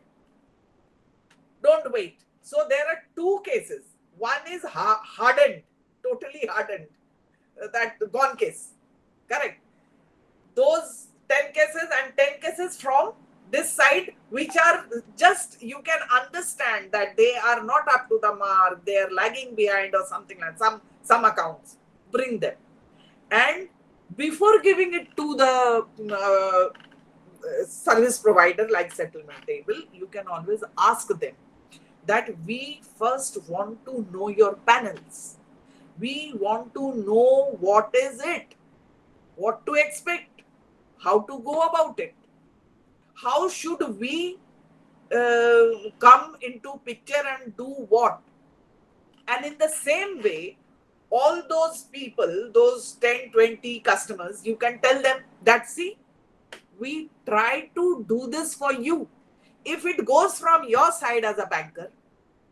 Don't wait. So there are 2 cases. One is hardened, totally hardened, that gone case. Correct. Those 10 cases and 10 cases from this side, which are just, you can understand that they are not up to the mark, they are lagging behind or something like some accounts. Bring them. And before giving it to the service provider like Settlement Table, you can always ask them that we first want to know your panels. We want to know what is it, what to expect, how to go about it. How should we come into picture and do what? And in the same way, all those people, those 10, 20 customers, you can tell them that, see, we try to do this for you. If it goes from your side as a banker,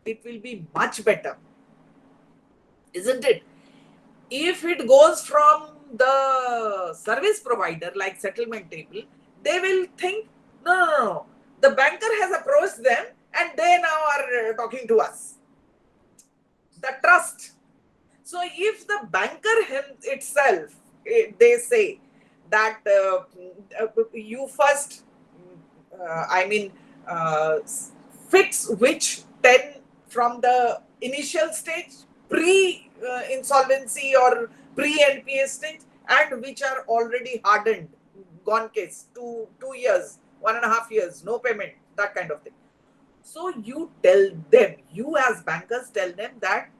it will be much better. Isn't it? If it goes from the service provider like Settlement Table, they will think, no. The banker has approached them and they now are talking to us. The trust. So if the banker itself, they say that you first, fix which 10 from the initial stage, pre-insolvency or pre-NPA stage, and which are already hardened, gone case, 2 years, 1.5 years, no payment, that kind of thing. So you tell them, you as bankers tell them that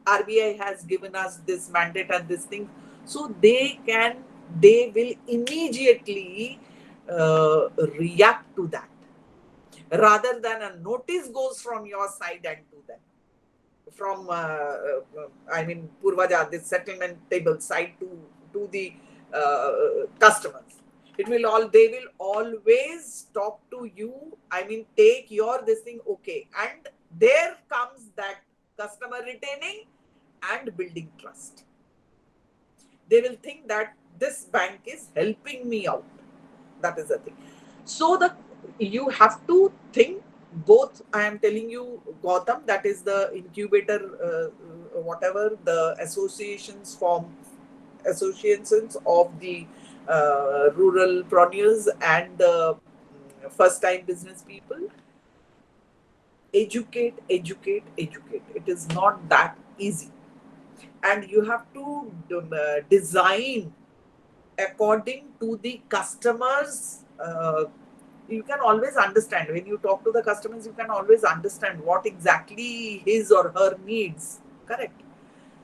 RBI has given us this mandate and this thing, so they will immediately react to that, rather than a notice goes from your side and to them. From Purvaja, this Settlement Table side to the customers. They will always talk to you. Take your this thing, okay. And there comes that customer retaining and building trust. They will think that this bank is helping me out. That is the thing. So you have to think both. I am telling you, Gautam, that is the incubator, whatever the associations of the rural preneurs and the first-time business people. Educate. It is not that easy. And you have to design according to the customers. You can always understand, when you talk to the customers, you can always understand what exactly his or her needs. Correct.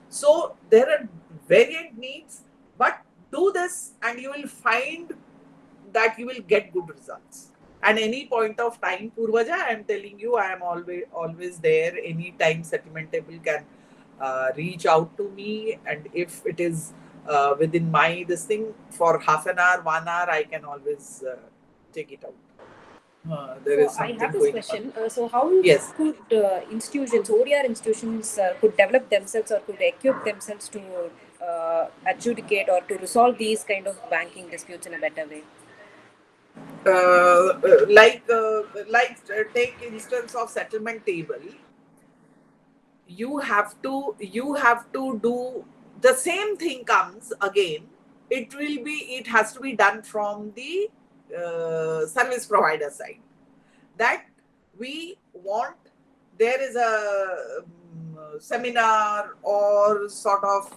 So there are variant needs, but do this and you will find that you will get good results. And any point of time, Purvaja, I am telling you, I am always there. Anytime Settlement Table can reach out to me, and if it is within my this thing, for half an hour, 1 hour, I can always take it out. I have this question. So how could institutions, ODR institutions, could develop themselves or could equip themselves to adjudicate or to resolve these kind of banking disputes in a better way? Take instance of Settlement Table. You have to do the same thing. Comes again, it has to be done from the service provider side, that we want, there is a seminar or sort of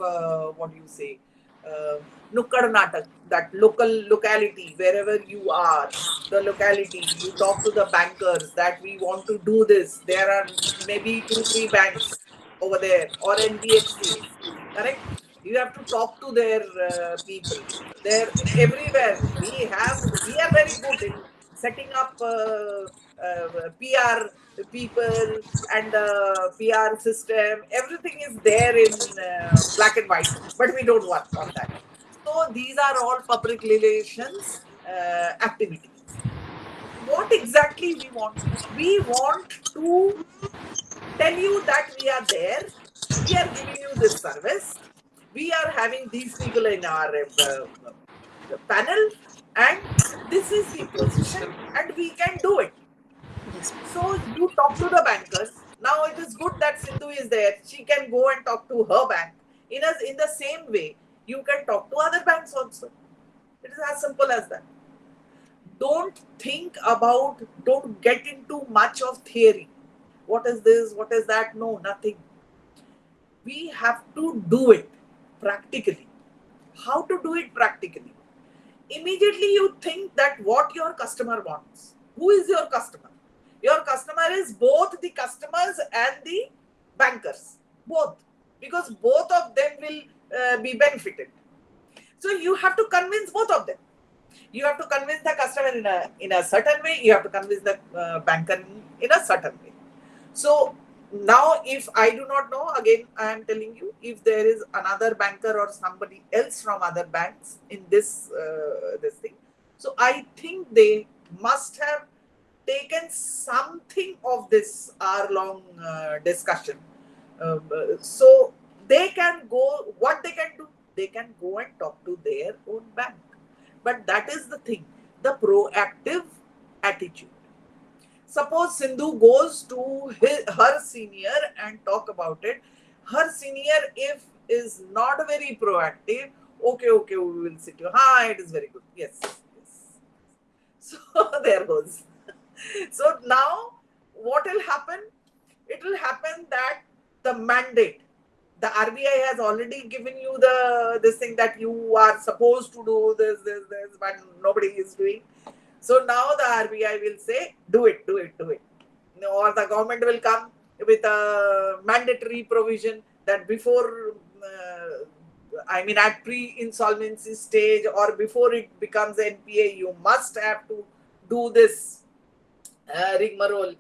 Nukkad Natak, that locality, wherever you are, the locality, you talk to the bankers that we want to do this. There are maybe 2-3 banks over there, or NBFCs, correct? You have to talk to their people. They're everywhere. We are very good in setting up PR people and PR system. Everything is there in black and white, but we don't work on that. So these are all public relations activities. What exactly we want? We want to tell you that we are there. We are giving you this service. We are having these people in our panel, and this is the position, and we can do it. Yes. So you talk to the bankers. Now it is good that Sindhu is there. She can go and talk to her bank. In the same way, you can talk to other banks also. It is as simple as that. don't get into much of theory. What is this? What is that? No, nothing. We have to do it practically. How to do it practically? Immediately you think that what your customer wants. Who is your customer? Your customer is both the customers and the bankers. Both. Because both of them will be benefited. So you have to convince both of them. You have to convince the customer in a certain way. You have to convince the banker in a certain way. So now, if I do not know, again, I am telling you, if there is another banker or somebody else from other banks in this thing, so I think they must have taken something of this hour-long discussion. So they can go, what they can do? They can go and talk to their own bank. But that is the thing, the proactive attitude. Suppose Sindhu goes to her senior and talk about it. Her senior, if is not very proactive, okay, we will sit you. It is very good. Yes. So there goes. So now what will happen? It will happen that the mandate, the RBI has already given you this thing that you are supposed to do this, but nobody is doing. So now the RBI will say, do it. Or the government will come with a mandatory provision that before, at pre-insolvency stage or before it becomes NPA, you must have to do this rigmarole.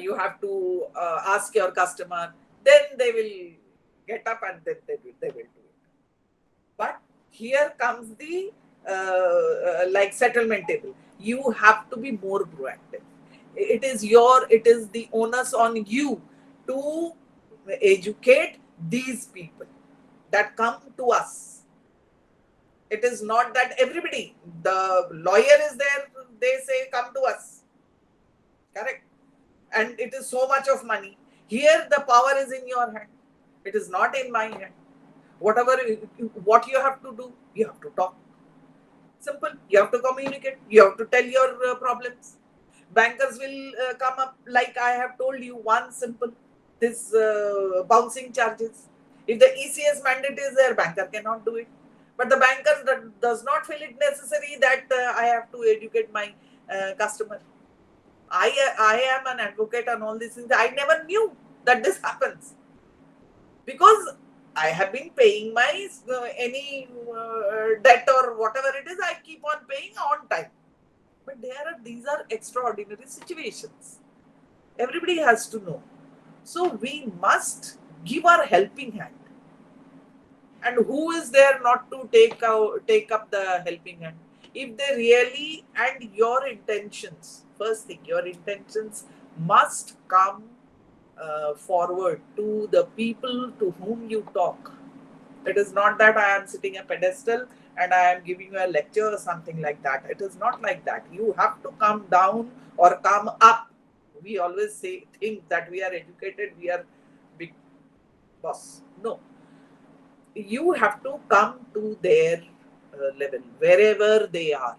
You have to ask your customer. Then they will get up and then they will do it. But here comes the settlement table. You have to be more proactive. It is the onus on you to educate these people that come to us. It is not that everybody, the lawyer is there, they say, come to us. Correct? And it is so much of money. Here the power is in your hand. It is not in my hand. What you have to do, you have to talk. Simple. You have to communicate. You have to tell your problems. Bankers will come up, like I have told you, one simple, this bouncing charges. If the ECS mandate is there, banker cannot do it. But the banker does not feel it necessary that I have to educate my customer. I am an advocate and all these things. I never knew that this happens. Because I have been paying my any debt or whatever it is, I keep on paying on time. But these are extraordinary situations. Everybody has to know. So we must give our helping hand. And who is there not to take up the helping hand? If they really, and your intentions, first thing, your intentions must come forward to the people to whom you talk. It is not that I am sitting a pedestal and I am giving you a lecture or something like that. It is not like that. You have to come down or come up. We always think that we are educated, we are big boss. No. You have to come to their level, wherever they are.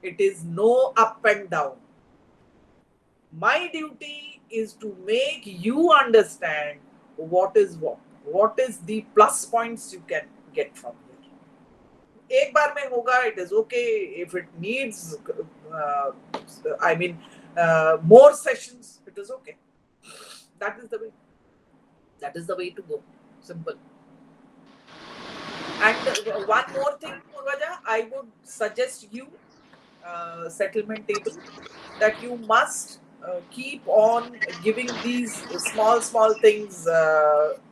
It is no up and down. My duty is to make you understand what is the plus points you can get from here. Ek baar mein hoga, it is okay. If it needs, more sessions, it is okay. That is the way. That is the way to go. Simple. And one more thing, Purvaja, I would suggest you, settlement table, that you must keep on giving these small things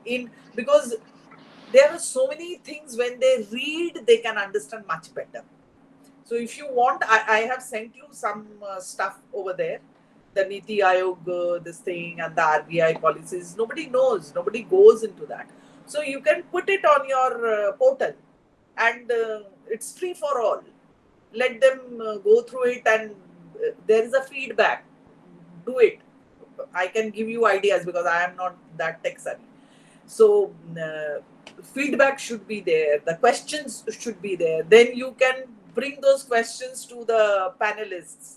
in, because there are so many things when they read, they can understand much better. So if you want, I have sent you some stuff over there, the Niti Aayog, this thing, and the RBI policies. Nobody knows, nobody goes into that. So you can put it on your portal, and it's free for all. Let them go through it, and there is a feedback. Do it. I can give you ideas because I am not that tech savvy. So feedback should be there. The questions should be there. Then you can bring those questions to the panelists.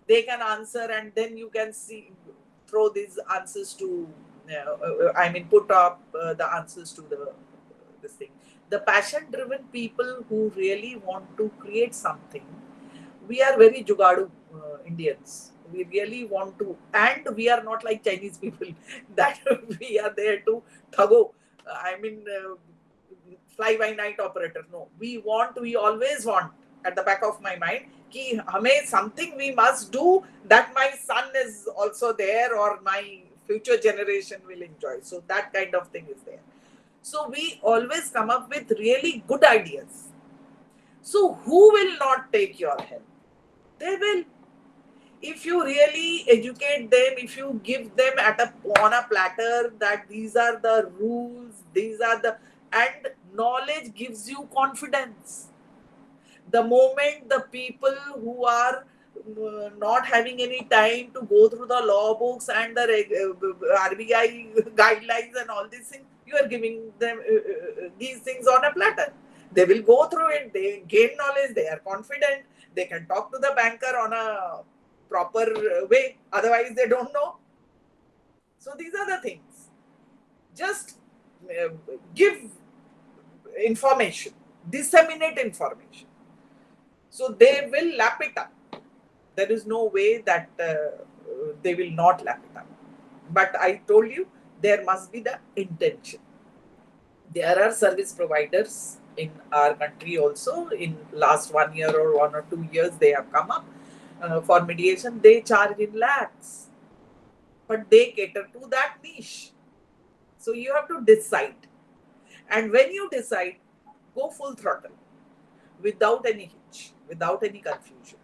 They can answer, and then you can throw these answers to, put up the answers to this thing. The passion-driven people who really want to create something, we are very jugadu Indians. We really want to, and we are not like Chinese people that we are there to thago. Fly by night operator. No, we always want at the back of my mind ki hame something we must do that my son is also there or my future generation will enjoy. So that kind of thing is there. So we always come up with really good ideas. So who will not take your help? They will. If you really educate them, if you give them on a platter that these are the rules, and knowledge gives you confidence. The moment the people who are not having any time to go through the law books and the RBI guidelines and all these things, you are giving them these things on a platter. They will go through it, they gain knowledge, they are confident, they can talk to the banker on a proper way, otherwise they don't know. So these are the things. Just give information, disseminate information. So they will lap it up. There is no way that they will not lap it up. But I told you, there must be the intention. There are service providers in our country also. In last 1 year or 1 or 2 years, they have come up for mediation. They charge in lakhs, but they cater to that niche. So you have to decide. And when you decide, go full throttle, without any hitch, without any confusion.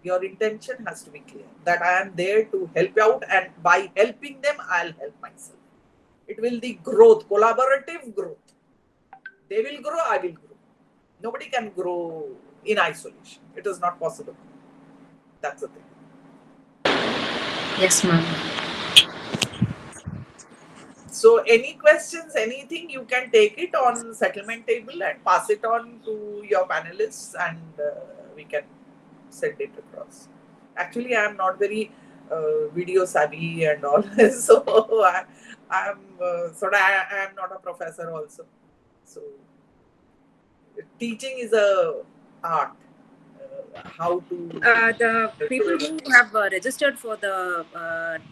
Your intention has to be clear that I am there to help you out, and by helping them, I'll help myself. It will be growth, collaborative growth. They will grow, I will grow. Nobody can grow in isolation. It is not possible. That's the thing. Yes, ma'am. So any questions, anything, you can take it on settlement table and pass it on to your panelists, and we can send it across. Actually, I am not very video savvy and all, so I am not a professor also. So teaching is a art. How to the people who have registered for the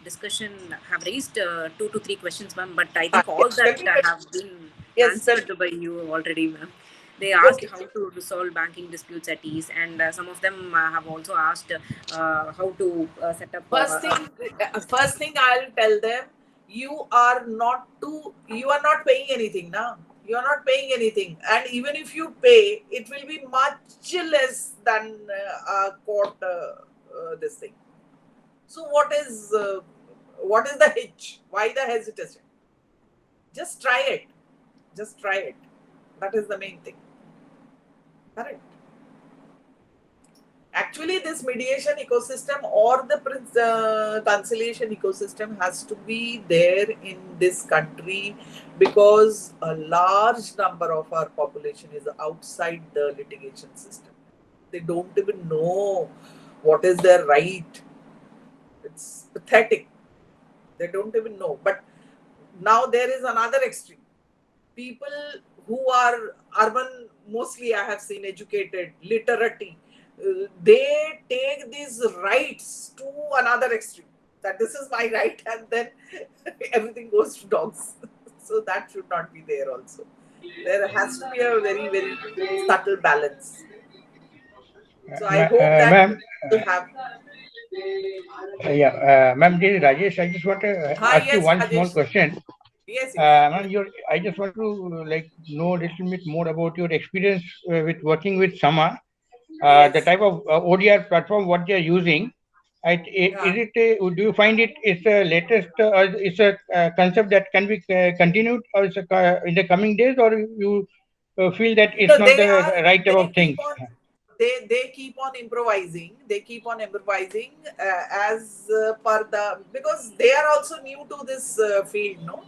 discussion have raised 2 to 3 questions, ma'am, but I think all that have been answered by you already, ma'am. They asked how to resolve banking disputes at ease, and some of them have also asked how to set up. First thing I'll tell them, you are not paying anything now. You are not paying anything, and even if you pay, it will be much less than a court this thing. So what is the hitch? Why the hesitation? Just try it. Just try it. That is the main thing. Correct. Actually, this mediation ecosystem or the conciliation ecosystem has to be there in this country, because a large number of our population is outside the litigation system. They don't even know what is their right. It's pathetic. They don't even know. But now there is another extreme. People who are urban, mostly I have seen educated, literati, they take these rights to another extreme, that this is my right, and then everything goes to dogs. So that should not be there also. There has to be a very, very subtle balance. So I hope that you have. Ma'am, this is Rajesh. I just want to ask you one small question. Yes. Ma'am, I just want to know a little bit more about your experience with working with Sama. The type of ODR platform what they are using. Do you find it's a latest, it's a concept that can be continued, or it's in the coming days, or you feel that it's not the right type of thing? They keep on improvising. They keep on improvising as per because they are also new to this field, no?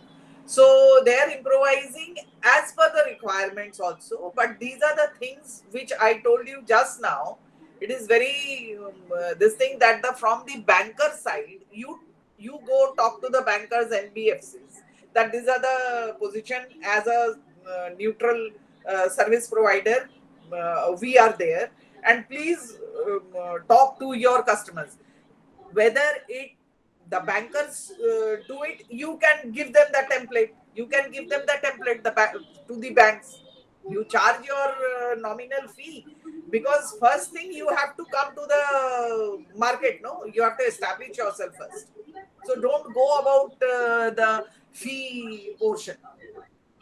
So they are improvising as per the requirements also. But these are the things which I told you just now. It is very this thing that from the banker side, you go talk to the bankers, NBFCs, that these are the position as a neutral service provider. We are there, and please talk to your customers. Whether the bankers do it, you can give them the template. You can give them the template to the banks. You charge your nominal fee, because first thing you have to come to the market. No, you have to establish yourself first. So don't go about the fee portion.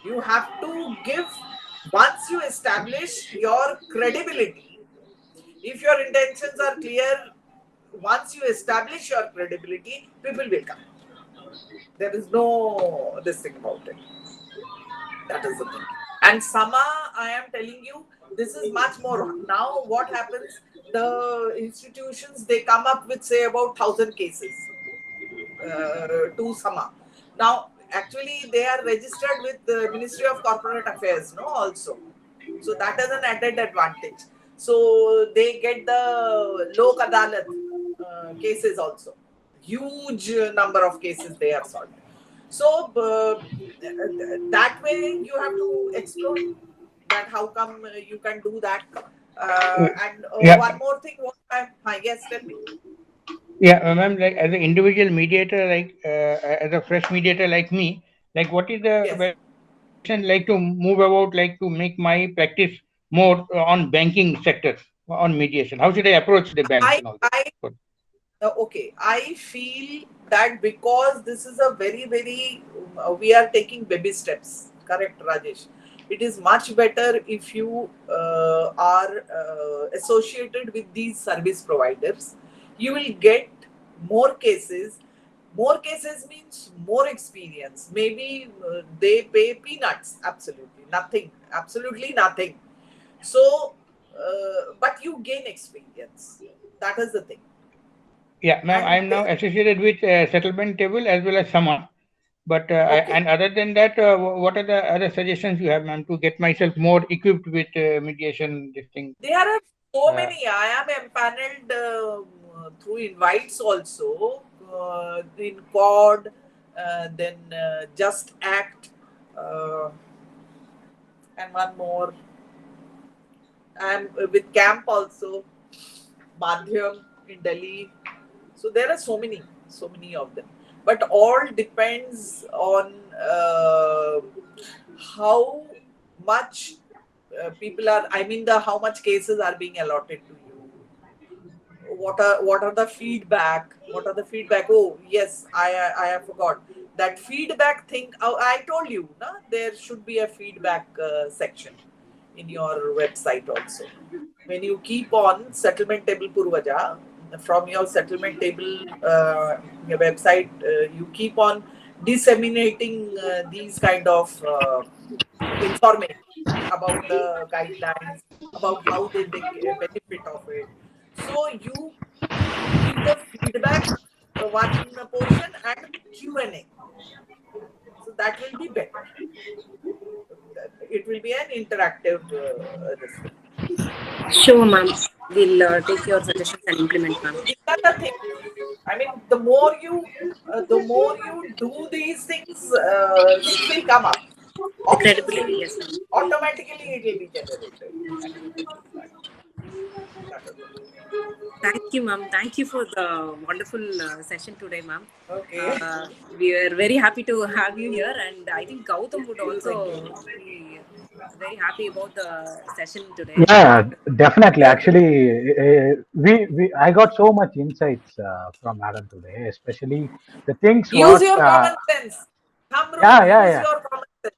You have to give, once you establish your credibility. If your intentions are clear, once you establish your credibility, people will come. There is no this thing about it. That is the thing. And Sama, I am telling you, this is much more. Now what happens, the institutions, they come up with say about 1,000 cases to Sama. Now actually they are registered with the Ministry of Corporate Affairs, no, also. So that is an added advantage. So they get the Lok Adalat cases also. Huge number of cases they have solved. So that way you have to explore that how come you can do that. And one more thing, yes, tell me. Yeah, ma'am, like as an individual mediator, like as a fresh mediator like me, like what is the like to move about, like to make my practice more on banking sectors, on mediation? How should I approach the banks and all that? Okay, I feel that because this is a very, very, we are taking baby steps, correct, Rajesh? It is much better if you are associated with these service providers. You will get more cases. More cases means more experience. Maybe they pay peanuts, absolutely nothing. So, but you gain experience. That is the thing. Yeah, ma'am, I am now associated with Settlement Table as well as Sama. But and other than that, what are the other suggestions you have, ma'am, to get myself more equipped with mediation? This thing. There are so many. I am empaneled through invites also in COD, then Just Act, and one more. I am with CAMP also, Madhyam in Delhi. So there are so many of them. But all depends on how much people are. I mean, how much cases are being allotted to you. What are the feedback? Oh yes, I have forgot that feedback thing. I told you, na, there should be a feedback section in your website also. When you keep on Settlement Table Purvaja, from your Settlement Table your website, you keep on disseminating these kind of information about the guidelines, about how they benefit of it. So you give the feedback one portion and Q&A. So that will be better. It will be an interactive Sure, ma'am. We'll take your suggestions and implement, ma'am. These are the things. I mean, the more you do these things will come up. Credibility, yes, ma'am. Automatically, it will be generated. Thank you, ma'am. Thank you for the wonderful session today, ma'am. Okay. We are very happy to have you here, and I think Gautam would also be very happy about the session today. Yeah, definitely. Actually, I got so much insights from Madam today, especially the things. Use your common sense. Use your common sense.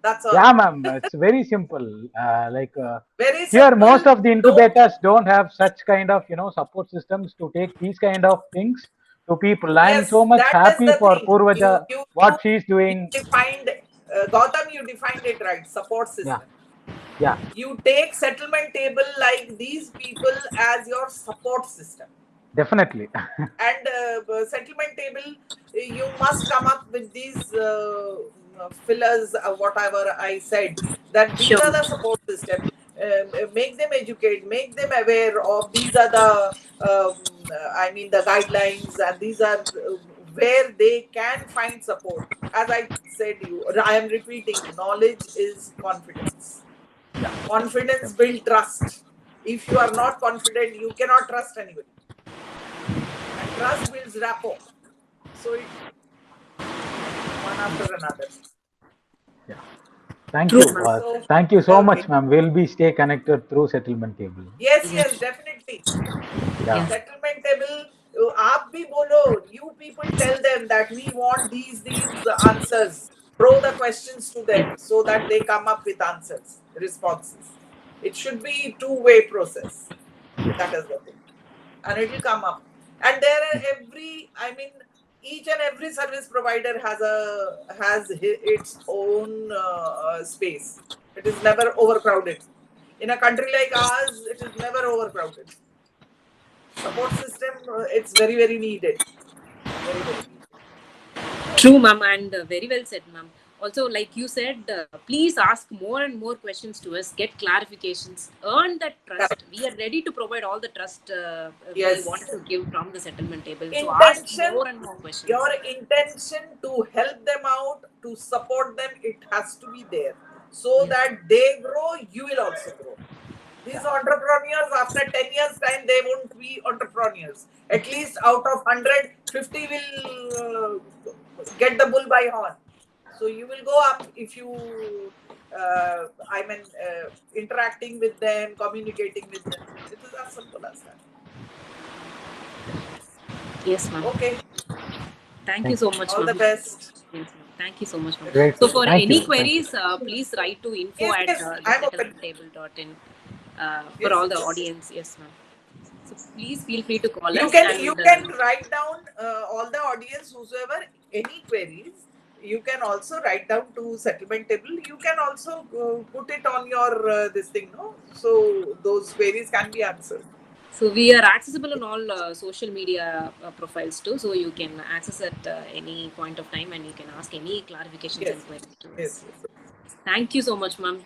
That's all. Yeah, ma'am. It's very simple. Very here, simple. most of the incubators don't have such kind of support systems to take these kind of things to people. I'm so much happy for Purvaja, what she's doing. You defined, Gautam, you defined it right. Support system. Yeah. You take Settlement Table like these people as your support system. Definitely. And Settlement Table, you must come up with these fillers, whatever I said, that these Sure. are the support system. Make them educate, make them aware of these are the, the guidelines, and these are where they can find support. As I said, I am repeating, knowledge is confidence. Yeah. Confidence builds trust. If you are not confident, you cannot trust anybody. And trust builds rapport. So it one after another. Yeah. Thank True, you. ma'am. Thank you so Okay. much, ma'am. We'll be stay connected through settlement table. Yes, definitely. Yeah. Settlement table. आप भी बोलो, you people tell them that we want these answers. Throw the questions to them so that they come up with answers, responses. It should be two-way process. That is the thing. And it will come up. And there are each and every service provider has its own space. It is never overcrowded. In a country like ours, it is never overcrowded. Support system, it's very, very needed. Very, very needed. True, ma'am, and very well said, ma'am. Also, like you said, please ask more and more questions to us, get clarifications, earn that trust. We are ready to provide all the trust we want to give from the settlement table. So ask more and more questions. Your intention to help them out, to support them, it has to be there. So that they grow, you will also grow. These entrepreneurs, after 10 years' time, they won't be entrepreneurs. At least out of 100, 50 will get the bull by horn. So you will go up if you, interacting with them, communicating with them. It is as simple as that. Yes, ma'am. Okay. Thank you so much, All the best. Yes, ma'am. Thank you so much, ma'am. Great. So for Thank any you. queries, please write to info@settlementtable.in for all the audience. Yes, ma'am. So please feel free to call us. You can write down all the audience, whosoever, any queries. You can also write down to settlement table. You can also put it on your this thing, no? So those queries can be answered. So we are accessible on all social media profiles too. So you can access at any point of time and you can ask any clarifications and queries to us. Yes. Thank you so much, ma'am.